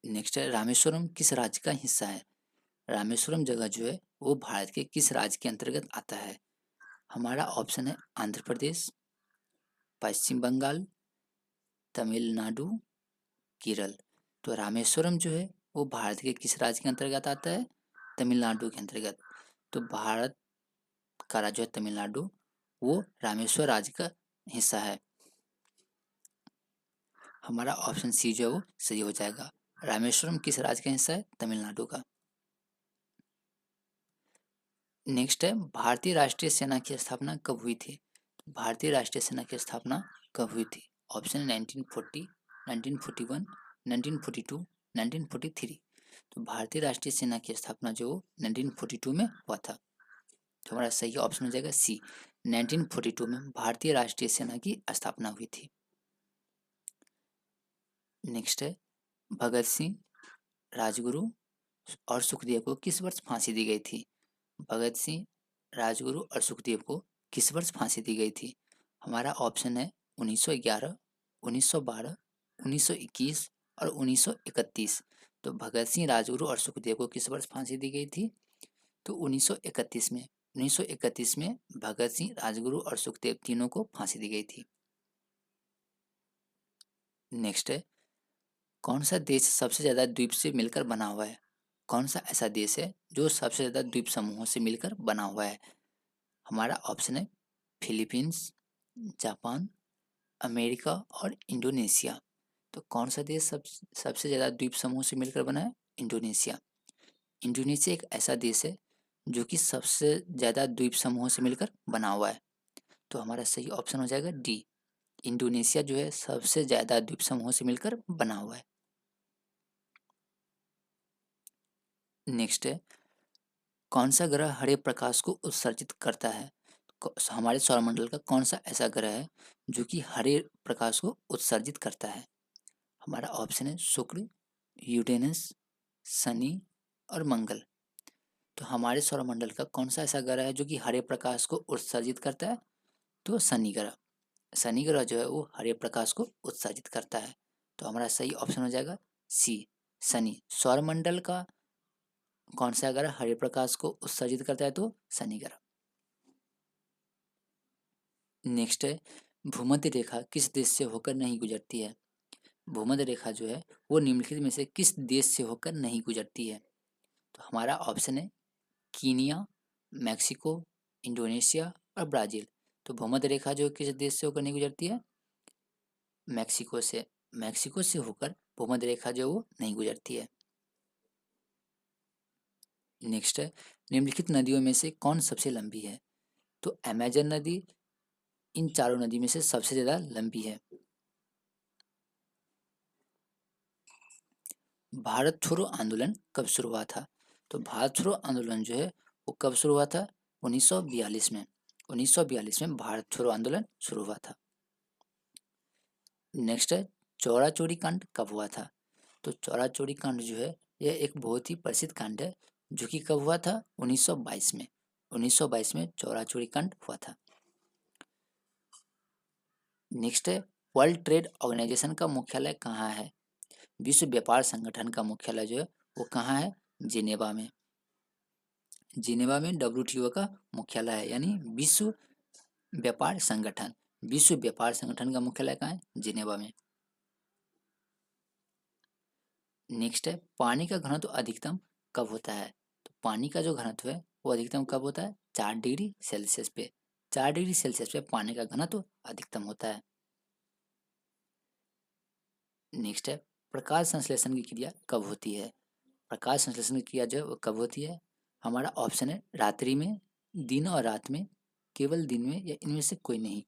नेक्स्ट है रामेश्वरम किस राज्य का हिस्सा है? रामेश्वरम जगह जो है वो भारत के किस राज्य के अंतर्गत आता है? हमारा ऑप्शन है आंध्र प्रदेश, पश्चिम बंगाल, तमिलनाडु, केरल। तो रामेश्वरम जो है वो भारत के किस राज्य के अंतर्गत आता है? तमिलनाडु के अंतर्गत। तो भारत का राज्य है तमिलनाडु, वो रामेश्वर राज्य का हिस्सा है। हमारा ऑप्शन सी जो है वो सही हो जाएगा। रामेश्वरम किस राज्य का हिस्सा है? तमिलनाडु का। नेक्स्ट है भारतीय राष्ट्रीय सेना की स्थापना कब हुई थी? भारतीय राष्ट्रीय सेना की स्थापना कब हुई थी? ऑप्शन 1940, 1941, 1942, 1943। तो भारतीय राष्ट्रीय सेना की स्थापना जो 1942 में हुआ था। तो हमारा सही ऑप्शन हो जाएगा सी। 1942 में भारतीय राष्ट्रीय सेना की स्थापना हुई थी। नेक्स्ट है भगत सिंह, राजगुरु और सुखदेव को किस वर्ष फांसी दी गई थी? भगत सिंह, राजगुरु और सुखदेव को किस वर्ष फांसी दी गई थी? हमारा ऑप्शन है 1911, 1912, 1921 और 1931। तो भगत सिंह, राजगुरु और सुखदेव को किस वर्ष फांसी दी गई थी? तो 1931 में। 1931 में भगत सिंह, राजगुरु और सुखदेव तीनों को फांसी दी गई थी। नेक्स्ट है कौन सा देश सबसे ज़्यादा द्वीप से मिलकर बना हुआ है? कौन सा ऐसा देश है जो सबसे ज़्यादा द्वीप समूहों से मिलकर बना हुआ है? हमारा ऑप्शन है फिलीपींस, जापान, अमेरिका और इंडोनेशिया। तो कौन सा देश सबसे ज़्यादा द्वीप समूह से मिलकर बना है? इंडोनेशिया। इंडोनेशिया एक ऐसा देश है जो कि सबसे ज़्यादा द्वीप समूहों से मिलकर बना हुआ है। तो हमारा सही ऑप्शन हो जाएगा डी। इंडोनेशिया जो है सबसे ज़्यादा द्वीप समूहों से मिलकर बना हुआ है। नेक्स्ट है कौन सा ग्रह हरे प्रकाश को उत्सर्जित करता है? हमारे सौरमंडल का कौन सा ऐसा ग्रह है जो कि हरे प्रकाश को उत्सर्जित करता है? हमारा ऑप्शन है शुक्र, यूरेनस, शनि और मंगल। तो हमारे सौरमंडल का कौन सा ऐसा ग्रह है जो कि हरे प्रकाश को उत्सर्जित करता है? तो शनि ग्रह। शनि ग्रह जो है वो हरे प्रकाश को उत्सर्जित करता है। तो हमारा सही ऑप्शन हो जाएगा सी, शनि। सौरमंडल का कौन सा ग्रह हरे प्रकाश को उत्सर्जित करता है? तो शनि ग्रह। नेक्स्ट है, भूमध्य रेखा किस देश से होकर नहीं गुजरती है? भूमध्य रेखा जो है वो निम्नलिखित में से किस देश से होकर नहीं गुजरती है? तो हमारा ऑप्शन है कीनिया, मैक्सिको, इंडोनेशिया और ब्राज़ील। तो भूमध्य रेखा जो किस देश से होकर नहीं गुजरती है? मैक्सिको से। मैक्सिको से होकर भूमध्य रेखा जो वो नहीं गुजरती है। नेक्स्ट है, निम्नलिखित नदियों में से कौन सबसे लंबी है? तो अमेजन नदी इन चारों नदी में से सबसे ज़्यादा लंबी है। भारत छोड़ो आंदोलन कब शुरू हुआ था? तो भारत छोड़ो आंदोलन जो है वो कब शुरू हुआ था? 1942 में। 1942 में भारत छोड़ो आंदोलन शुरू हुआ था। नेक्स्ट है, चौरा चौरी कांड कब हुआ था? तो चौरा चौरी कांड जो है यह एक बहुत ही प्रसिद्ध कांड है जो कि कब हुआ था? 1922 में। 1922 में चौरा चौरी कांड हुआ था। नेक्स्ट है, वर्ल्ड ट्रेड ऑर्गेनाइजेशन का मुख्यालय कहाँ है? विश्व व्यापार संगठन का मुख्यालय जो है वो कहाँ है? जिनेवा में। जिनेवा में WTO का मुख्यालय है, यानी विश्व व्यापार संगठन। विश्व व्यापार संगठन का मुख्यालय कहाँ है? जिनेवा में। नेक्स्ट है, पानी का घनत्व अधिकतम कब होता है? तो पानी का जो घनत्व है वो अधिकतम कब होता है? 4 डिग्री सेल्सियस पे। 4 डिग्री सेल्सियस पे पानी का घनत्व अधिकतम होता है। नेक्स्ट है, प्रकाश संश्लेषण की क्रिया कब होती है? प्रकाश संश्लेषण की क्रिया जो है वो कब होती है? हमारा ऑप्शन है रात्रि में, दिन और रात में, केवल दिन में, या इनमें से कोई नहीं।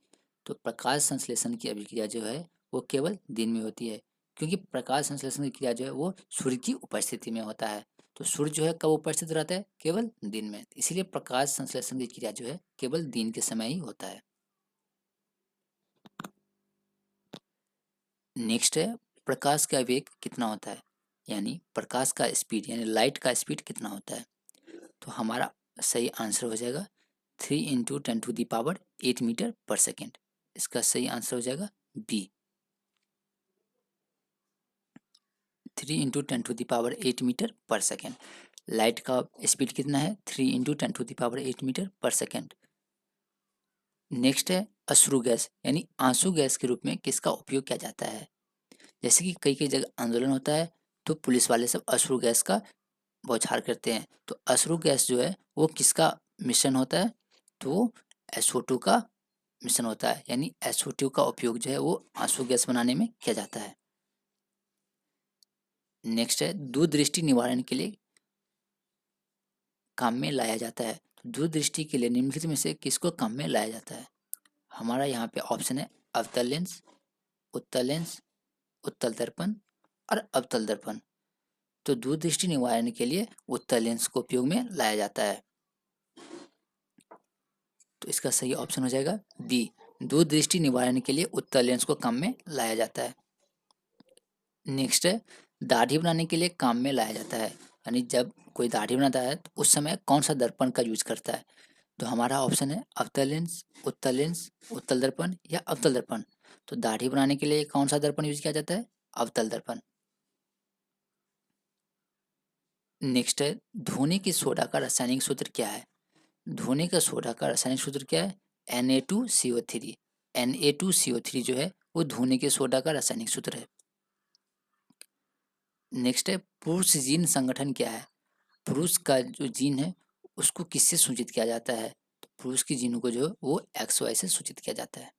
तो प्रकाश संश्लेषण की अभिक्रिया जो है वो केवल दिन में होती है, क्योंकि प्रकाश संश्लेषण की क्रिया जो है वो सूर्य की उपस्थिति में होता है। तो सूर्य जो है कब उपस्थित रहता है? केवल दिन में। इसीलिए प्रकाश संश्लेषण की क्रिया जो है केवल दिन के समय ही होता है। नेक्स्ट है, प्रकाश का वेग कितना होता है? यानी प्रकाश का स्पीड, यानी लाइट का स्पीड कितना होता है? तो हमारा सही आंसर हो जाएगा 3 × 10⁸ मीटर पर सेकेंड। इसका सही आंसर हो जाएगा बी। 3 × 10⁸ मीटर पर सेकेंड। लाइट का स्पीड कितना है? 3 × 10⁸ मीटर पर सेकेंड। नेक्स्ट है, अश्रु गैस यानी आंसू गैस के रूप में किसका उपयोग किया जाता है? जैसे कि कई कई जगह आंदोलन होता है तो पुलिस वाले सब अश्रु गैस का बौछार करते हैं। तो अश्रु गैस जो है वो किसका मिश्रण होता है? तो SO2 का मिश्रण होता है, यानी SO2 का उपयोग जो है वो आंसू गैस बनाने में किया जाता है। नेक्स्ट है, दूरदृष्टि निवारण के लिए काम में लाया जाता है। तो दूरदृष्टि के लिए निम्नलिखित में से किसको काम में लाया जाता है? हमारा यहाँ पे ऑप्शन है अवतल लेंस, उत्तल लेंस, उत्तल दर्पण और अवतल दर्पण। तो दूरदृष्टि निवारण के लिए उत्तल लेंस को उपयोग में लाया जाता है। तो इसका सही ऑप्शन हो जाएगा बी। दूरदृष्टि निवारण के लिए उत्तल लेंस को काम में लाया जाता है। नेक्स्ट है, दाढ़ी बनाने के लिए काम में लाया जाता है, यानी जब कोई दाढ़ी बनाता है तो उस समय कौन सा दर्पण का यूज करता है? तो हमारा ऑप्शन है अवतल लेंस, उत्तल दर्पण या अवतल दर्पण। तो दाढ़ी बनाने के लिए कौन सा दर्पण यूज किया जाता है? अवतल दर्पण। नेक्स्ट है, धोने की सोडा का रासायनिक सूत्र क्या है? धोने का सोडा का रासायनिक सूत्र क्या है? Na2CO3। Na2CO3 जो है वो धोने के सोडा का रासायनिक सूत्र है। नेक्स्ट है, पुरुष जीन संगठन क्या है? पुरुष का जो जीन है उसको किससे सूचित किया जाता है? तो पुरुष की जीन को जो वो XY से सूचित किया जाता है।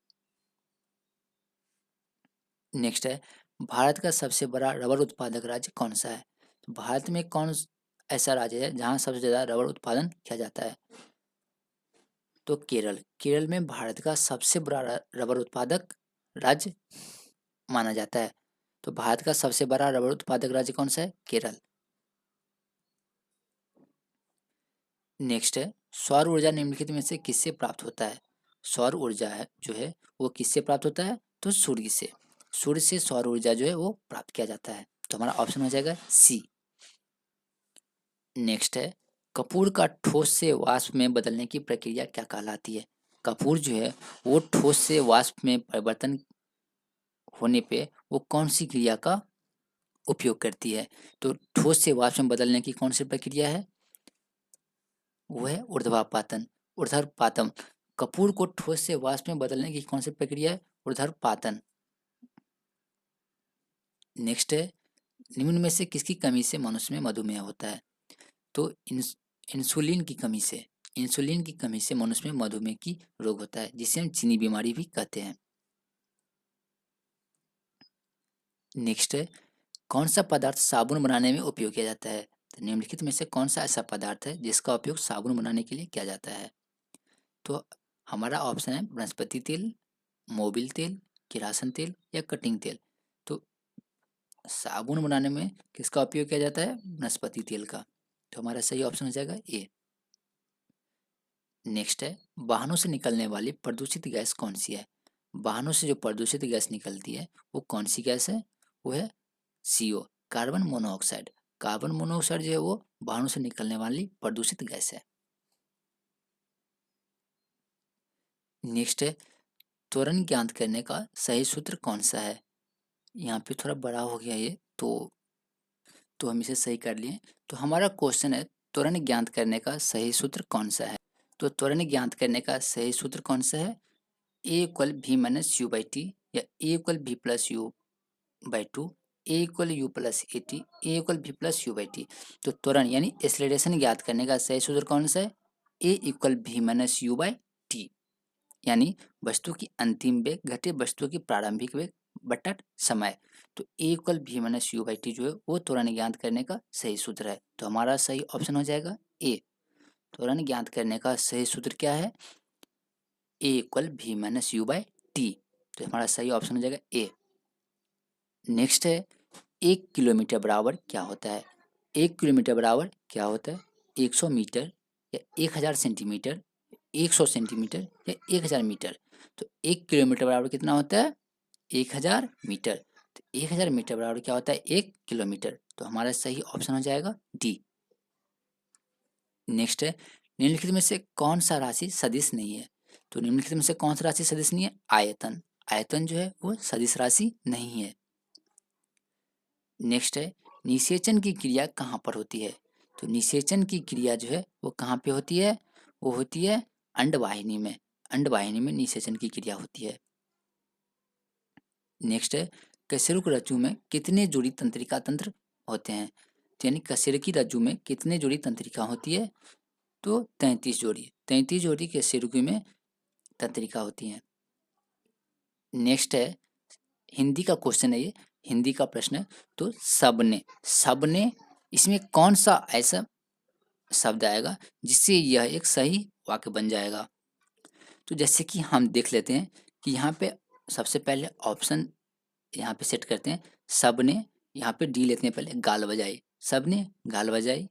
नेक्स्ट है, भारत का सबसे बड़ा रबर उत्पादक राज्य कौन सा है? तो भारत में कौन ऐसा राज्य है जहाँ सबसे ज़्यादा रबर उत्पादन किया जाता है? तो केरल। केरल में भारत का सबसे बड़ा रबर उत्पादक राज्य माना जाता है। तो भारत का सबसे बड़ा रबर उत्पादक राज्य कौन सा है? केरल। नेक्स्ट है, सौर ऊर्जा निम्नलिखित में से किससे प्राप्त होता है? सौर ऊर्जा है जो है वो किससे प्राप्त होता है? तो सूर्य से। सूर्य से सौर ऊर्जा जो है वो प्राप्त किया जाता है। तो हमारा ऑप्शन हो जाएगा सी। नेक्स्ट है, कपूर का ठोस से वाष्प में बदलने की प्रक्रिया क्या कहलाती है? कपूर जो है वो ठोस से वाष्प में परिवर्तन होने पे वो कौन सी क्रिया का उपयोग करती है? तो ठोस से वाष्प में बदलने की कौन सी प्रक्रिया है? वो है ऊर्ध्वापातन। ऊर्ध्वपातन, कपूर को ठोस से वाष्प में बदलने की कौन सी प्रक्रिया है? ऊर्ध्वपातन। नेक्स्ट है, निम्न में से किसकी कमी से मनुष्य में मधुमेह होता है? तो इंसुलिन की कमी से, इंसुलिन की कमी से मनुष्य में मधुमेह की रोग होता है, जिसे हम चीनी बीमारी भी कहते हैं। नेक्स्ट है, कौन सा पदार्थ साबुन बनाने में उपयोग किया जाता है? तो निम्नलिखित में से कौन सा ऐसा पदार्थ है जिसका उपयोग साबुन बनाने के लिए किया जाता है? तो हमारा ऑप्शन है वनस्पति तेल, मोबिल तेल, किरासन तेल या कटिंग तेल। तो साबुन बनाने में किसका उपयोग किया जाता है? वनस्पति तेल का। तो हमारा सही ऑप्शन हो जाएगा ए। नेक्स्ट है, वाहनों से निकलने वाली प्रदूषित गैस कौन सी है? वाहनों से जो प्रदूषित गैस निकलती है वो कौन सी गैस है? वो है CO, carbon monoxide. Carbon monoxide जो है वो वाहनों से निकलने वाली प्रदूषित गैस है। नेक्स्ट है, त्वरण ज्ञात करने का सही सूत्र कौन सा है? यहाँ पे थोड़ा बड़ा हो गया ये, तो हम इसे सही कर लिए। तो हमारा क्वेश्चन है, त्वरण ज्ञात करने का सही सूत्र कौन सा है? तो त्वरण ज्ञात करने का सही सूत्र कौन सा है? ए इक्वल भी माइनस यू बाई टी, या ए इक्वल भी plus you by two, A equal you plus A T, A equal भी प्लस यू बाई टी। तो त्वरण यानी एक्सेलरेशन ज्ञात करने का सही सूत्र कौन सा है? ए इक्वल भी माइनस यू बाई टी, यानी वस्तु की अंतिम वेग घटे वस्तु की प्रारंभिक वेग बटा समय। तो ए इक्वल भी माइनस यू बाई टी जो है वो त्वरण ज्ञात करने का सही सूत्र है। तो हमारा सही ऑप्शन हो जाएगा ए। त्वरण ज्ञात करने का सही सूत्र क्या है? ए इक्वल भी माइनस यू बाई टी। तो हमारा सही ऑप्शन हो जाएगा ए। नेक्स्ट है, 1 किलोमीटर बराबर क्या होता है? 1 किलोमीटर बराबर क्या होता है? 100 मीटर या 1000 सेंटीमीटर, 100 सेंटीमीटर या 1000 मीटर। तो 1 किलोमीटर बराबर कितना होता है? 1000 मीटर। तो 1000 मीटर बराबर क्या होता है? 1 किलोमीटर। तो हमारा सही ऑप्शन हो जाएगा डी। नेक्स्ट है, निम्नलिखित में से कौन सा राशि सदिश नहीं है? तो निम्नलिखित में से कौन सा राशि सदिश नहीं है? आयतन। आयतन जो है वो सदिश राशि नहीं है। नेक्स्ट है, निषेचन की क्रिया कहाँ पर होती है? तो निषेचन की क्रिया जो है वो कहाँ पे होती है? वो होती है अंडवाहिनी में। अंडवाहिनी में निषेचन की क्रिया होती है। नेक्स्ट है, कशेरुक रज्जु में कितने जोड़ी तंत्रिका तंत्र होते हैं? तो यानी कशेरुकी रज्जु में कितने जोड़ी तंत्रिका होती है? तो 33 जोड़ी। 33 जोड़ी कशेरुकी में तंत्रिका होती हैं। नेक्स्ट है, हिंदी का क्वेश्चन है ये, हिंदी का प्रश्न है। तो सबने, सबने इसमें कौन सा ऐसा शब्द आएगा जिससे यह एक सही वाक्य बन जाएगा? तो जैसे कि हम देख लेते हैं कि यहाँ पे सबसे पहले ऑप्शन यहाँ पे सेट करते हैं। सबने, यहाँ पे डी लेते हैं पहले, गाल बजाई। सबने गाल बजाई,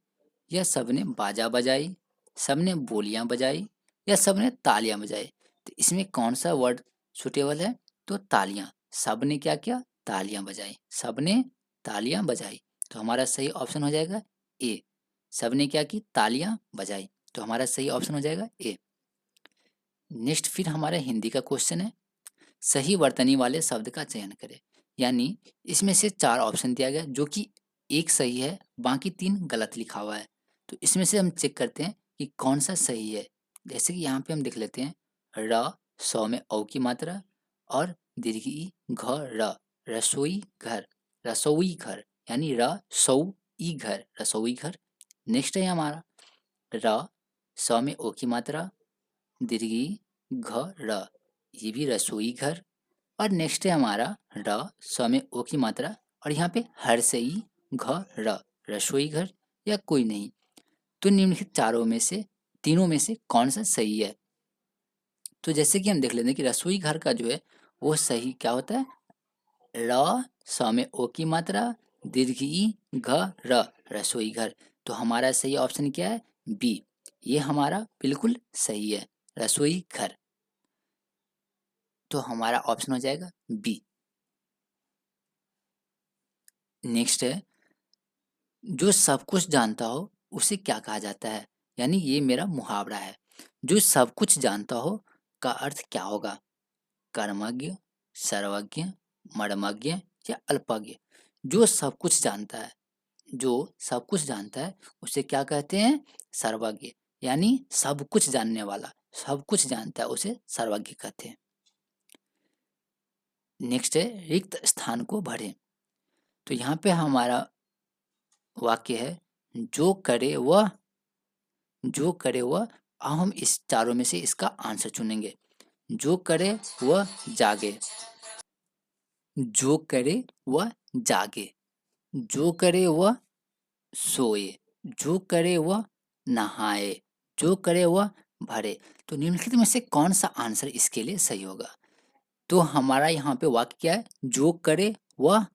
या सबने बाजा बजाई, सबने बोलियां बजाई, या सबने तालियां बजाई। तो इसमें कौन सा वर्ड सुटेबल है? तो तालियां। सबने क्या किया? तालियां बजाई। सबने तालियां बजाई। तो हमारा सही ऑप्शन हो जाएगा ए। सबने क्या की? तालियां बजाई। तो हमारा सही ऑप्शन हो जाएगा ए। नेक्स्ट फिर हमारा हिंदी का क्वेश्चन है, सही वर्तनी वाले शब्द का चयन करें। यानी इसमें से 4 ऑप्शन दिया गया जो कि एक सही है, बाकी 3 गलत लिखा हुआ है। तो इसमें से हम चेक करते हैं कि कौन सा सही है। जैसे कि यहाँ पे हम देख लेते हैं, र सौ में औ की मात्रा और दीर्घ ई घ र, रसोई घर, रसोई घर, यानी र सौ ई घर, रसोई घर। नेक्स्ट है हमारा र सौ में ओ की मात्रा, दीर्घ ई घ र, ये भी रसोई घर। और नेक्स्ट है हमारा र स में ओ की मात्रा, और यहाँ पे हर से ई घ र, रसोई घर या कोई नहीं। तो निम्नलिखित चारों में से, तीनों में से कौन सा सही है? तो जैसे कि हम देख लेते हैं कि रसोई घर का जो है वो सही क्या होता है? र स में ओ की मात्रा, दीर्घ ई घ र, रसोई घर। तो हमारा सही ऑप्शन क्या है? बी। ये हमारा बिल्कुल सही है, रसोई घर। तो हमारा ऑप्शन हो जाएगा बी। नेक्स्ट है, जो सब कुछ जानता हो उसे क्या कहा जाता है? यानी ये मेरा मुहावरा है। जो सब कुछ जानता हो का अर्थ क्या होगा? कर्मज्ञ, सर्वज्ञ, मर्मज्ञ या अल्पज्ञ? जो सब कुछ जानता है, जो सब कुछ जानता है उसे क्या कहते हैं? सर्वज्ञ। यानी सब कुछ जानने वाला, सब कुछ जानता है, उसे सर्वज्ञ कहते हैं। नेक्स्ट है रिक्त स्थान को भरे। तो यहाँ पे हमारा वाक्य है जो करे वह, जो करे वह। अब हम इस चारों में से इसका आंसर चुनेंगे। जो करे वह जागे, जो करे वह जागे, जो करे वह सोए, जो करे वह नहाए, जो करे वह भरे। तो निम्नलिखित में से कौन सा आंसर इसके लिए सही होगा? तो हमारा यहाँ पे वाक्य क्या है? जो करे वह,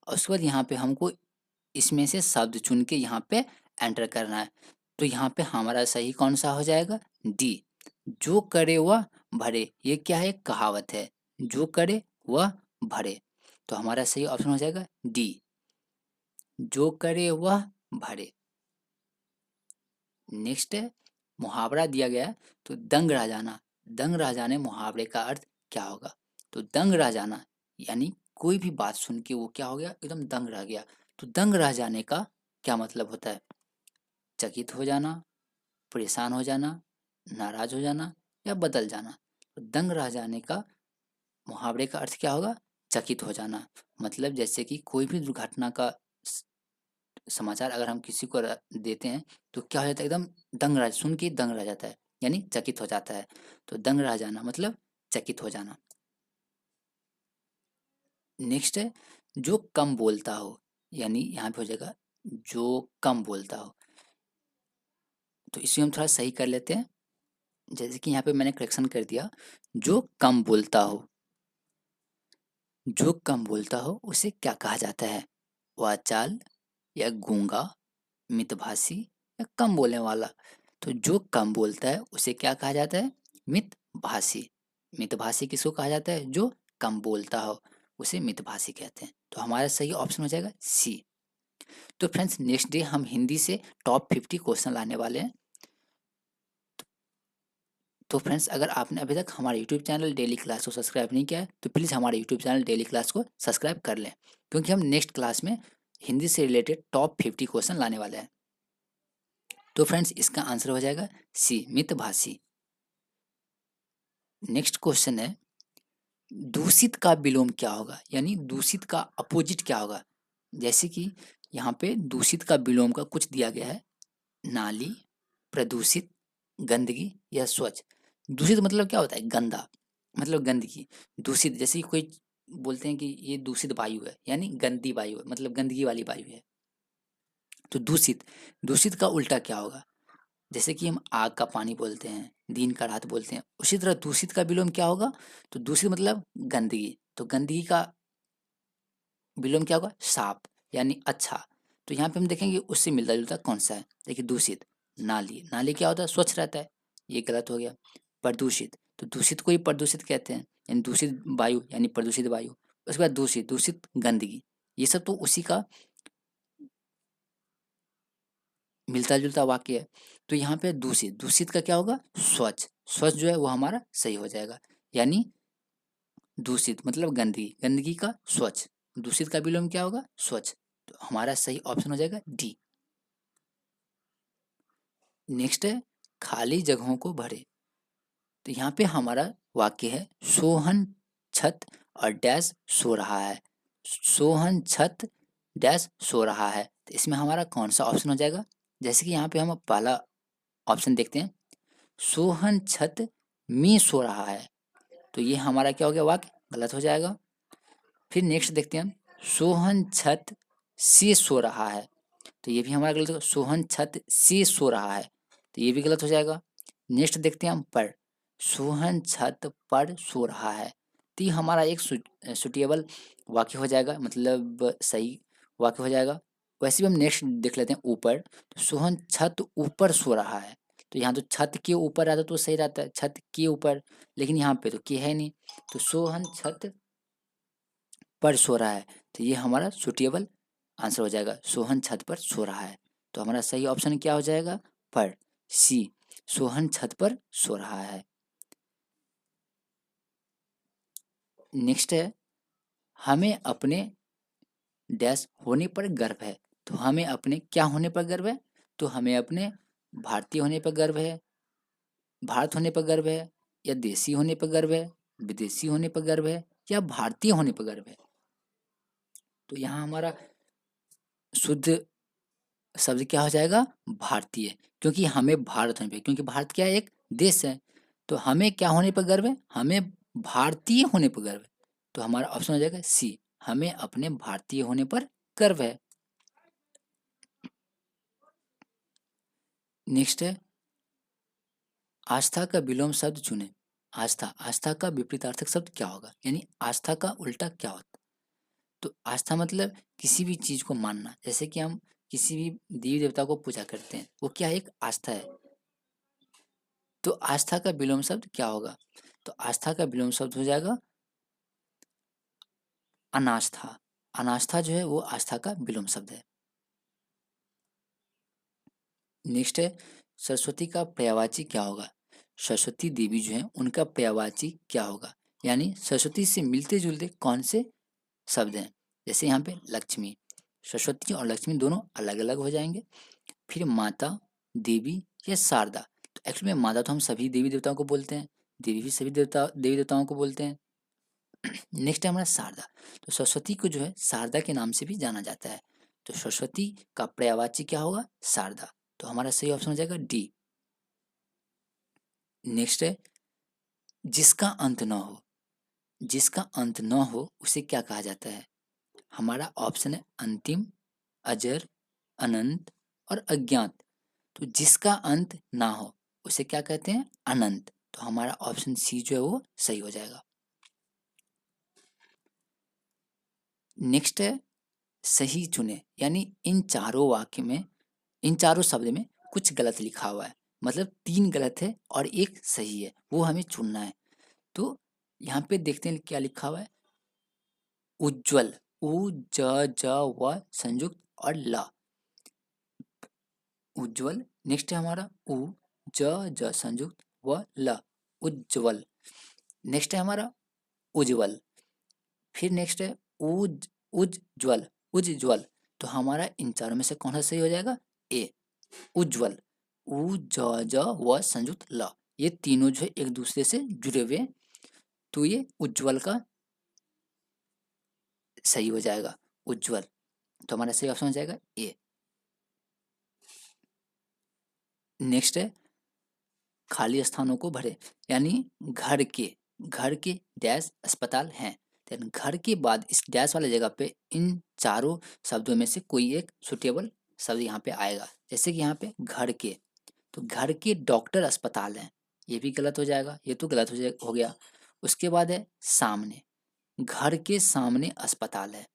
और उसके बाद यहाँ पे हमको इसमें से शब्द चुन के यहाँ पे एंटर करना है। तो यहाँ पे हमारा सही कौन सा हो जाएगा? डी, जो करे वह भरे। ये क्या है? कहावत है, जो करे वह भरे। तो हमारा सही ऑप्शन हो जाएगा डी, जो करे वह भरे। नेक्स्ट है मुहावरा दिया गया है, तो दंग रह जाना। दंग रह जाने मुहावरे का अर्थ क्या होगा? तो दंग रह जाना यानी कोई भी बात सुन के वो क्या हो गया? एकदम दंग रह गया। तो दंग रह जाने का क्या मतलब होता है? चकित हो जाना, परेशान हो जाना, नाराज हो जाना या बदल जाना। तो दंग रह जाने का मुहावरे का अर्थ क्या होगा? चकित हो जाना। मतलब जैसे कि कोई भी दुर्घटना का समाचार अगर हम किसी को देते हैं तो क्या हो जाता है? एकदम दंग रह, सुन के दंग रह जाता है, यानी चकित हो जाता है। तो दंग रह जाना मतलब चकित हो जाना। नेक्स्ट है जो कम बोलता हो, यानी यहाँ पे हो जाएगा जो कम बोलता हो। तो इसे हम थोड़ा सही कर लेते हैं। जैसे कि यहाँ पे मैंने करेक्शन कर दिया, जो कम बोलता हो, जो कम बोलता हो उसे क्या कहा जाता है? वाचाल या गूंगा, मितभाषी या कम बोलने वाला। तो जो कम बोलता है उसे क्या कहा जाता है? मितभाषी। मितभाषी किसको कहा जाता है? जो कम बोलता हो उसे मितभाषी कहते हैं। तो हमारा सही ऑप्शन हो जाएगा सी। तो फ्रेंड्स नेक्स्ट डे हम हिंदी से टॉप 50 क्वेश्चन लाने वाले हैं। तो फ्रेंड्स अगर आपने अभी तक हमारे यूट्यूब चैनल डेली क्लास को सब्सक्राइब नहीं किया है तो प्लीज़ हमारे यूट्यूब चैनल डेली क्लास को सब्सक्राइब कर लें, क्योंकि हम नेक्स्ट क्लास में हिंदी से रिलेटेड टॉप 50 क्वेश्चन लाने वाले हैं। तो फ्रेंड्स इसका आंसर हो जाएगा सी, मितभाषी। नेक्स्ट क्वेश्चन है दूषित का विलोम क्या होगा, यानी दूषित का अपोजिट क्या होगा? जैसे कि यहाँ पे दूषित का विलोम का कुछ दिया गया है, नाली, प्रदूषित, गंदगी या स्वच्छ। दूषित मतलब क्या होता है? गंदा, मतलब गंदगी। दूषित जैसे कि कोई बोलते हैं कि ये दूषित वायु है, यानी गंदी वायु है, मतलब गंदगी वाली वायु है। तो दूषित, दूषित का उल्टा क्या होगा? जैसे कि हम आग का पानी बोलते हैं, दिन का रात बोलते हैं, उसी तरह दूषित का विलोम क्या होगा? तो दूषित मतलब गंदगी, तो गंदगी का विलोम क्या होगा? साफ, यानी अच्छा। तो यहाँ पे हम देखेंगे उससे मिलता जुलता कौन सा है। देखिए दूषित, नाली, नाली क्या होता है? स्वच्छ रहता है, ये गलत हो गया। प्रदूषित, तो दूषित को ही प्रदूषित कहते हैं, यानी दूषित वायु यानी प्रदूषित वायु। उसके बाद दूषित, दूषित गंदगी, ये सब तो उसी का मिलता जुलता वाक्य है। तो यहाँ पे दूषित, दूषित का क्या होगा? स्वच्छ, स्वच्छ जो है वो हमारा सही हो जाएगा, यानी दूषित मतलब गंदगी, गंदगी का स्वच्छ, दूषित का विलोम क्या होगा? स्वच्छ। तो हमारा सही ऑप्शन हो जाएगा डी। नेक्स्ट है खाली जगहों को भरे। तो यहाँ पे हमारा वाक्य है सोहन छत और डैश सो रहा है। सोहन छत डैश सो रहा है, तो इसमें हमारा कौन सा ऑप्शन हो जाएगा? जैसे कि यहाँ पे हम पहला ऑप्शन देखते हैं, सोहन छत में सो रहा है, तो ये हमारा क्या हो गया? वाक्य गलत हो जाएगा। फिर नेक्स्ट देखते हैं हम, सोहन छत से सो रहा है, तो ये भी हमारा गलत होगा। सोहन छत से सो रहा है, तो ये भी गलत हो जाएगा। नेक्स्ट देखते हैं हम पर, सोहन छत पर सो रहा है, तो ये हमारा एक सुटेबल वाक्य हो जाएगा, मतलब सही वाक्य हो जाएगा। वैसे भी हम नेक्स्ट देख लेते हैं ऊपर, तो सोहन छत ऊपर सो रहा है, तो यहाँ तो छत के ऊपर रहता तो सही रहता है, छत के ऊपर, लेकिन यहाँ पे तो के है नहीं, तो सोहन छत पर सो रहा है, तो ये हमारा सुटेबल आंसर हो जाएगा, सोहन छत पर सो रहा है। तो हमारा सही ऑप्शन क्या हो जाएगा? पर, सी, सोहन छत पर सो रहा है। नेक्स्ट है हमें अपने डैश होने पर गर्व है। तो हमें अपने क्या होने पर गर्व है? तो हमें अपने भारतीय होने पर गर्व है, भारत होने पर गर्व है, या देसी होने पर गर्व है, विदेशी होने पर गर्व है, या भारतीय होने पर गर्व है। तो यहाँ हमारा शुद्ध शब्द क्या हो जाएगा? भारतीय, क्योंकि हमें भारत होने पे, क्योंकि भारत क्या है? एक देश है। तो हमें क्या होने पर गर्व है? हमें भारतीय होने पर गर्व है। तो हमारा ऑप्शन हो जाएगा सी, हमें अपने भारतीय होने पर गर्व है। नेक्स्ट है आस्था का विलोम शब्द चुने। आस्था, आस्था का विपरीतार्थक शब्द क्या होगा? यानी आस्था का उल्टा क्या होता? तो आस्था मतलब किसी भी चीज को मानना, जैसे कि हम किसी भी देवी देवता को पूजा करते हैं, वो क्या है? एक आस्था है। तो आस्था का विलोम शब्द क्या होगा? तो आस्था का विलोम शब्द हो जाएगा अनास्था। अनास्था जो है वो आस्था का विलोम शब्द है। नेक्स्ट है सरस्वती का पर्यायवाची क्या होगा? सरस्वती देवी जो है उनका पर्यायवाची क्या होगा? यानी सरस्वती से मिलते जुलते कौन से शब्द हैं? जैसे यहाँ पे लक्ष्मी, सरस्वती और लक्ष्मी दोनों अलग अलग हो जाएंगे। फिर माता, देवी या शारदा। तो एक्चुअली में माता तो हम सभी देवी देवताओं को बोलते हैं, देवी भी सभी देवी देवताओं को बोलते हैं। नेक्स्ट है हमारा शारदा। तो सरस्वती को जो है शारदा के नाम से भी जाना जाता है। तो सरस्वती का पर्यायवाची क्या होगा? शारदा। तो हमारा सही ऑप्शन हो जाएगा डी। नेक्स्ट है जिसका अंत न हो। जिसका अंत न हो उसे क्या कहा जाता है? हमारा ऑप्शन है अंतिम, अजर, अनंत और अज्ञात। तो जिसका अंत ना हो उसे क्या कहते हैं? अनंत। तो हमारा ऑप्शन सी जो है वो सही हो जाएगा। नेक्स्ट है सही चुने, यानी इन चारों वाक्य में, इन चारों शब्द में कुछ गलत लिखा हुआ है, मतलब 3 गलत है और 1 सही है, वो हमें चुनना है। तो यहाँ पे देखते हैं क्या लिखा हुआ है। उज्ज्वल, उ ज व संयुक्त और ल, उज्ज्वल। नेक्स्ट है हमारा उ ज संयुक्त व ल, उज्ज्वल। नेक्स्ट है हमारा उज्ज्वल। फिर नेक्स्ट है उज उज्ज्वल, उज्ज्वल। तो हमारा इन चारों में से कौन सा सही हो जाएगा? ए, उज्ज्वल। उ ज व संयुक्त ल, ये तीनों जो है एक दूसरे से जुड़े हुए हैं। तो ये उज्ज्वल का सही हो जाएगा, उज्ज्वल। तो हमारा सही ऑप्शन हो जाएगा ए। नेक्स्ट है खाली स्थानों को भरे, यानी घर के डैश अस्पताल हैं, देन घर के बाद इस डैश वाले जगह पे इन चारों शब्दों में से कोई एक सुटेबल शब्द यहाँ पे आएगा। जैसे कि यहाँ पे घर के, तो घर के डॉक्टर अस्पताल हैं, ये भी गलत हो जाएगा, ये तो गलत हो गया। उसके बाद है सामने, घर के सामने अस्पताल है,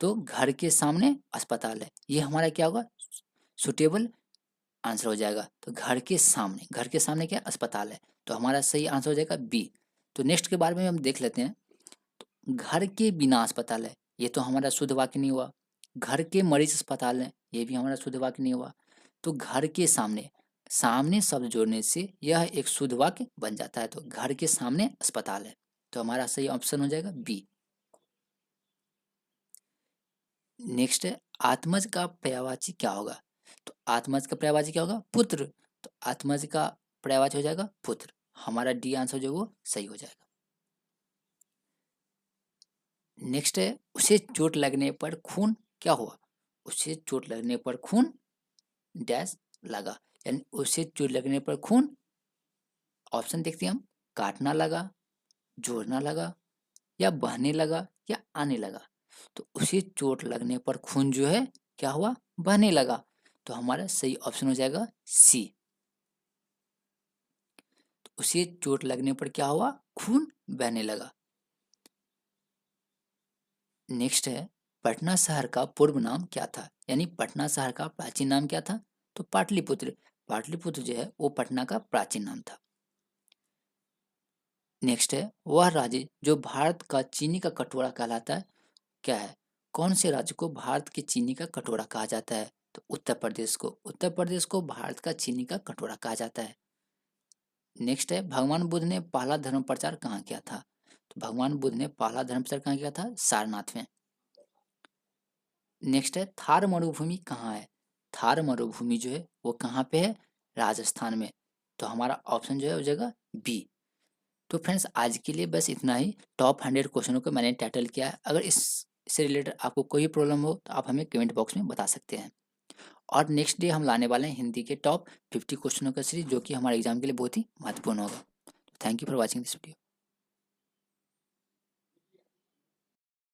तो घर के सामने अस्पताल है, ये हमारा क्या होगा? सुटेबल आंसर हो जाएगा। तो घर के सामने क्या अस्पताल है, तो हमारा सही आंसर हो जाएगा बी। तो नेक्स्ट के बारे में हम देख लेते हैं। तो घर के बिना अस्पताल है, ये तो हमारा शुद्ध वाक्य नहीं हुआ। घर के मरीज अस्पताल है, ये भी हमारा शुद्ध वाक्य नहीं हुआ। तो घर के सामने, सामने शब्द जोड़ने से यह एक शुद्ध वाक्य बन जाता है। तो घर के सामने अस्पताल है, तो हमारा सही ऑप्शन हो जाएगा बी। नेक्स्ट है आत्मज का पर्यायवाची क्या होगा? तो आत्मज का पर्यायवाची क्या होगा? पुत्र। तो आत्मज का पर्यायवाची हो जाएगा पुत्र, हमारा डी आंसर जो वो सही हो जाएगा। नेक्स्ट है उसे चोट लगने पर खून क्या हुआ? उसे चोट लगने पर खून डैश लगा, यानी उसे चोट लगने पर खून, ऑप्शन देखते हैं हम, काटना लगा, जोड़ना लगा, या बहने लगा, या आने लगा। तो उसे चोट लगने पर खून जो है क्या हुआ? बहने लगा। तो हमारा सही ऑप्शन हो जाएगा सी। तो उसे चोट लगने पर क्या हुआ? खून बहने लगा। नेक्स्ट है पटना शहर का पूर्व नाम क्या था? यानी पटना शहर का प्राचीन नाम क्या था? तो पाटलिपुत्र। पाटलिपुत्र जो है वो पटना का प्राचीन नाम था। नेक्स्ट है वह राज्य जो भारत का चीनी का कटोरा कहलाता है क्या है? कौन से राज्य को भारत के चीनी का कटोरा कहा जाता है? तो उत्तर प्रदेश को, उत्तर प्रदेश को भारत का चीनी का कटोरा कहा जाता है। नेक्स्ट है भगवान बुद्ध ने पहला धर्म प्रचार कहाँ किया था? तो भगवान बुद्ध ने पहला धर्म प्रचार कहाँ किया था? सारनाथ में। नेक्स्ट है थार मरुभूमि कहाँ है? थार मरुभूमि जो है वो कहाँ पे है? राजस्थान में। तो हमारा ऑप्शन जो है हो जाएगा बी। तो फ्रेंड्स आज के लिए बस इतना ही। टॉप 100 क्वेश्चनों को मैंने टाइटल किया है। अगर इससे रिलेटेड आपको कोई प्रॉब्लम हो तो आप हमें कमेंट बॉक्स में बता सकते हैं। और नेक्स्ट डे हम लाने वाले हैं हिंदी के टॉप 50 क्वेश्चनों का सीरीज, जो कि हमारे एग्जाम के लिए बहुत ही महत्वपूर्ण होगा। Thank you for watching this video.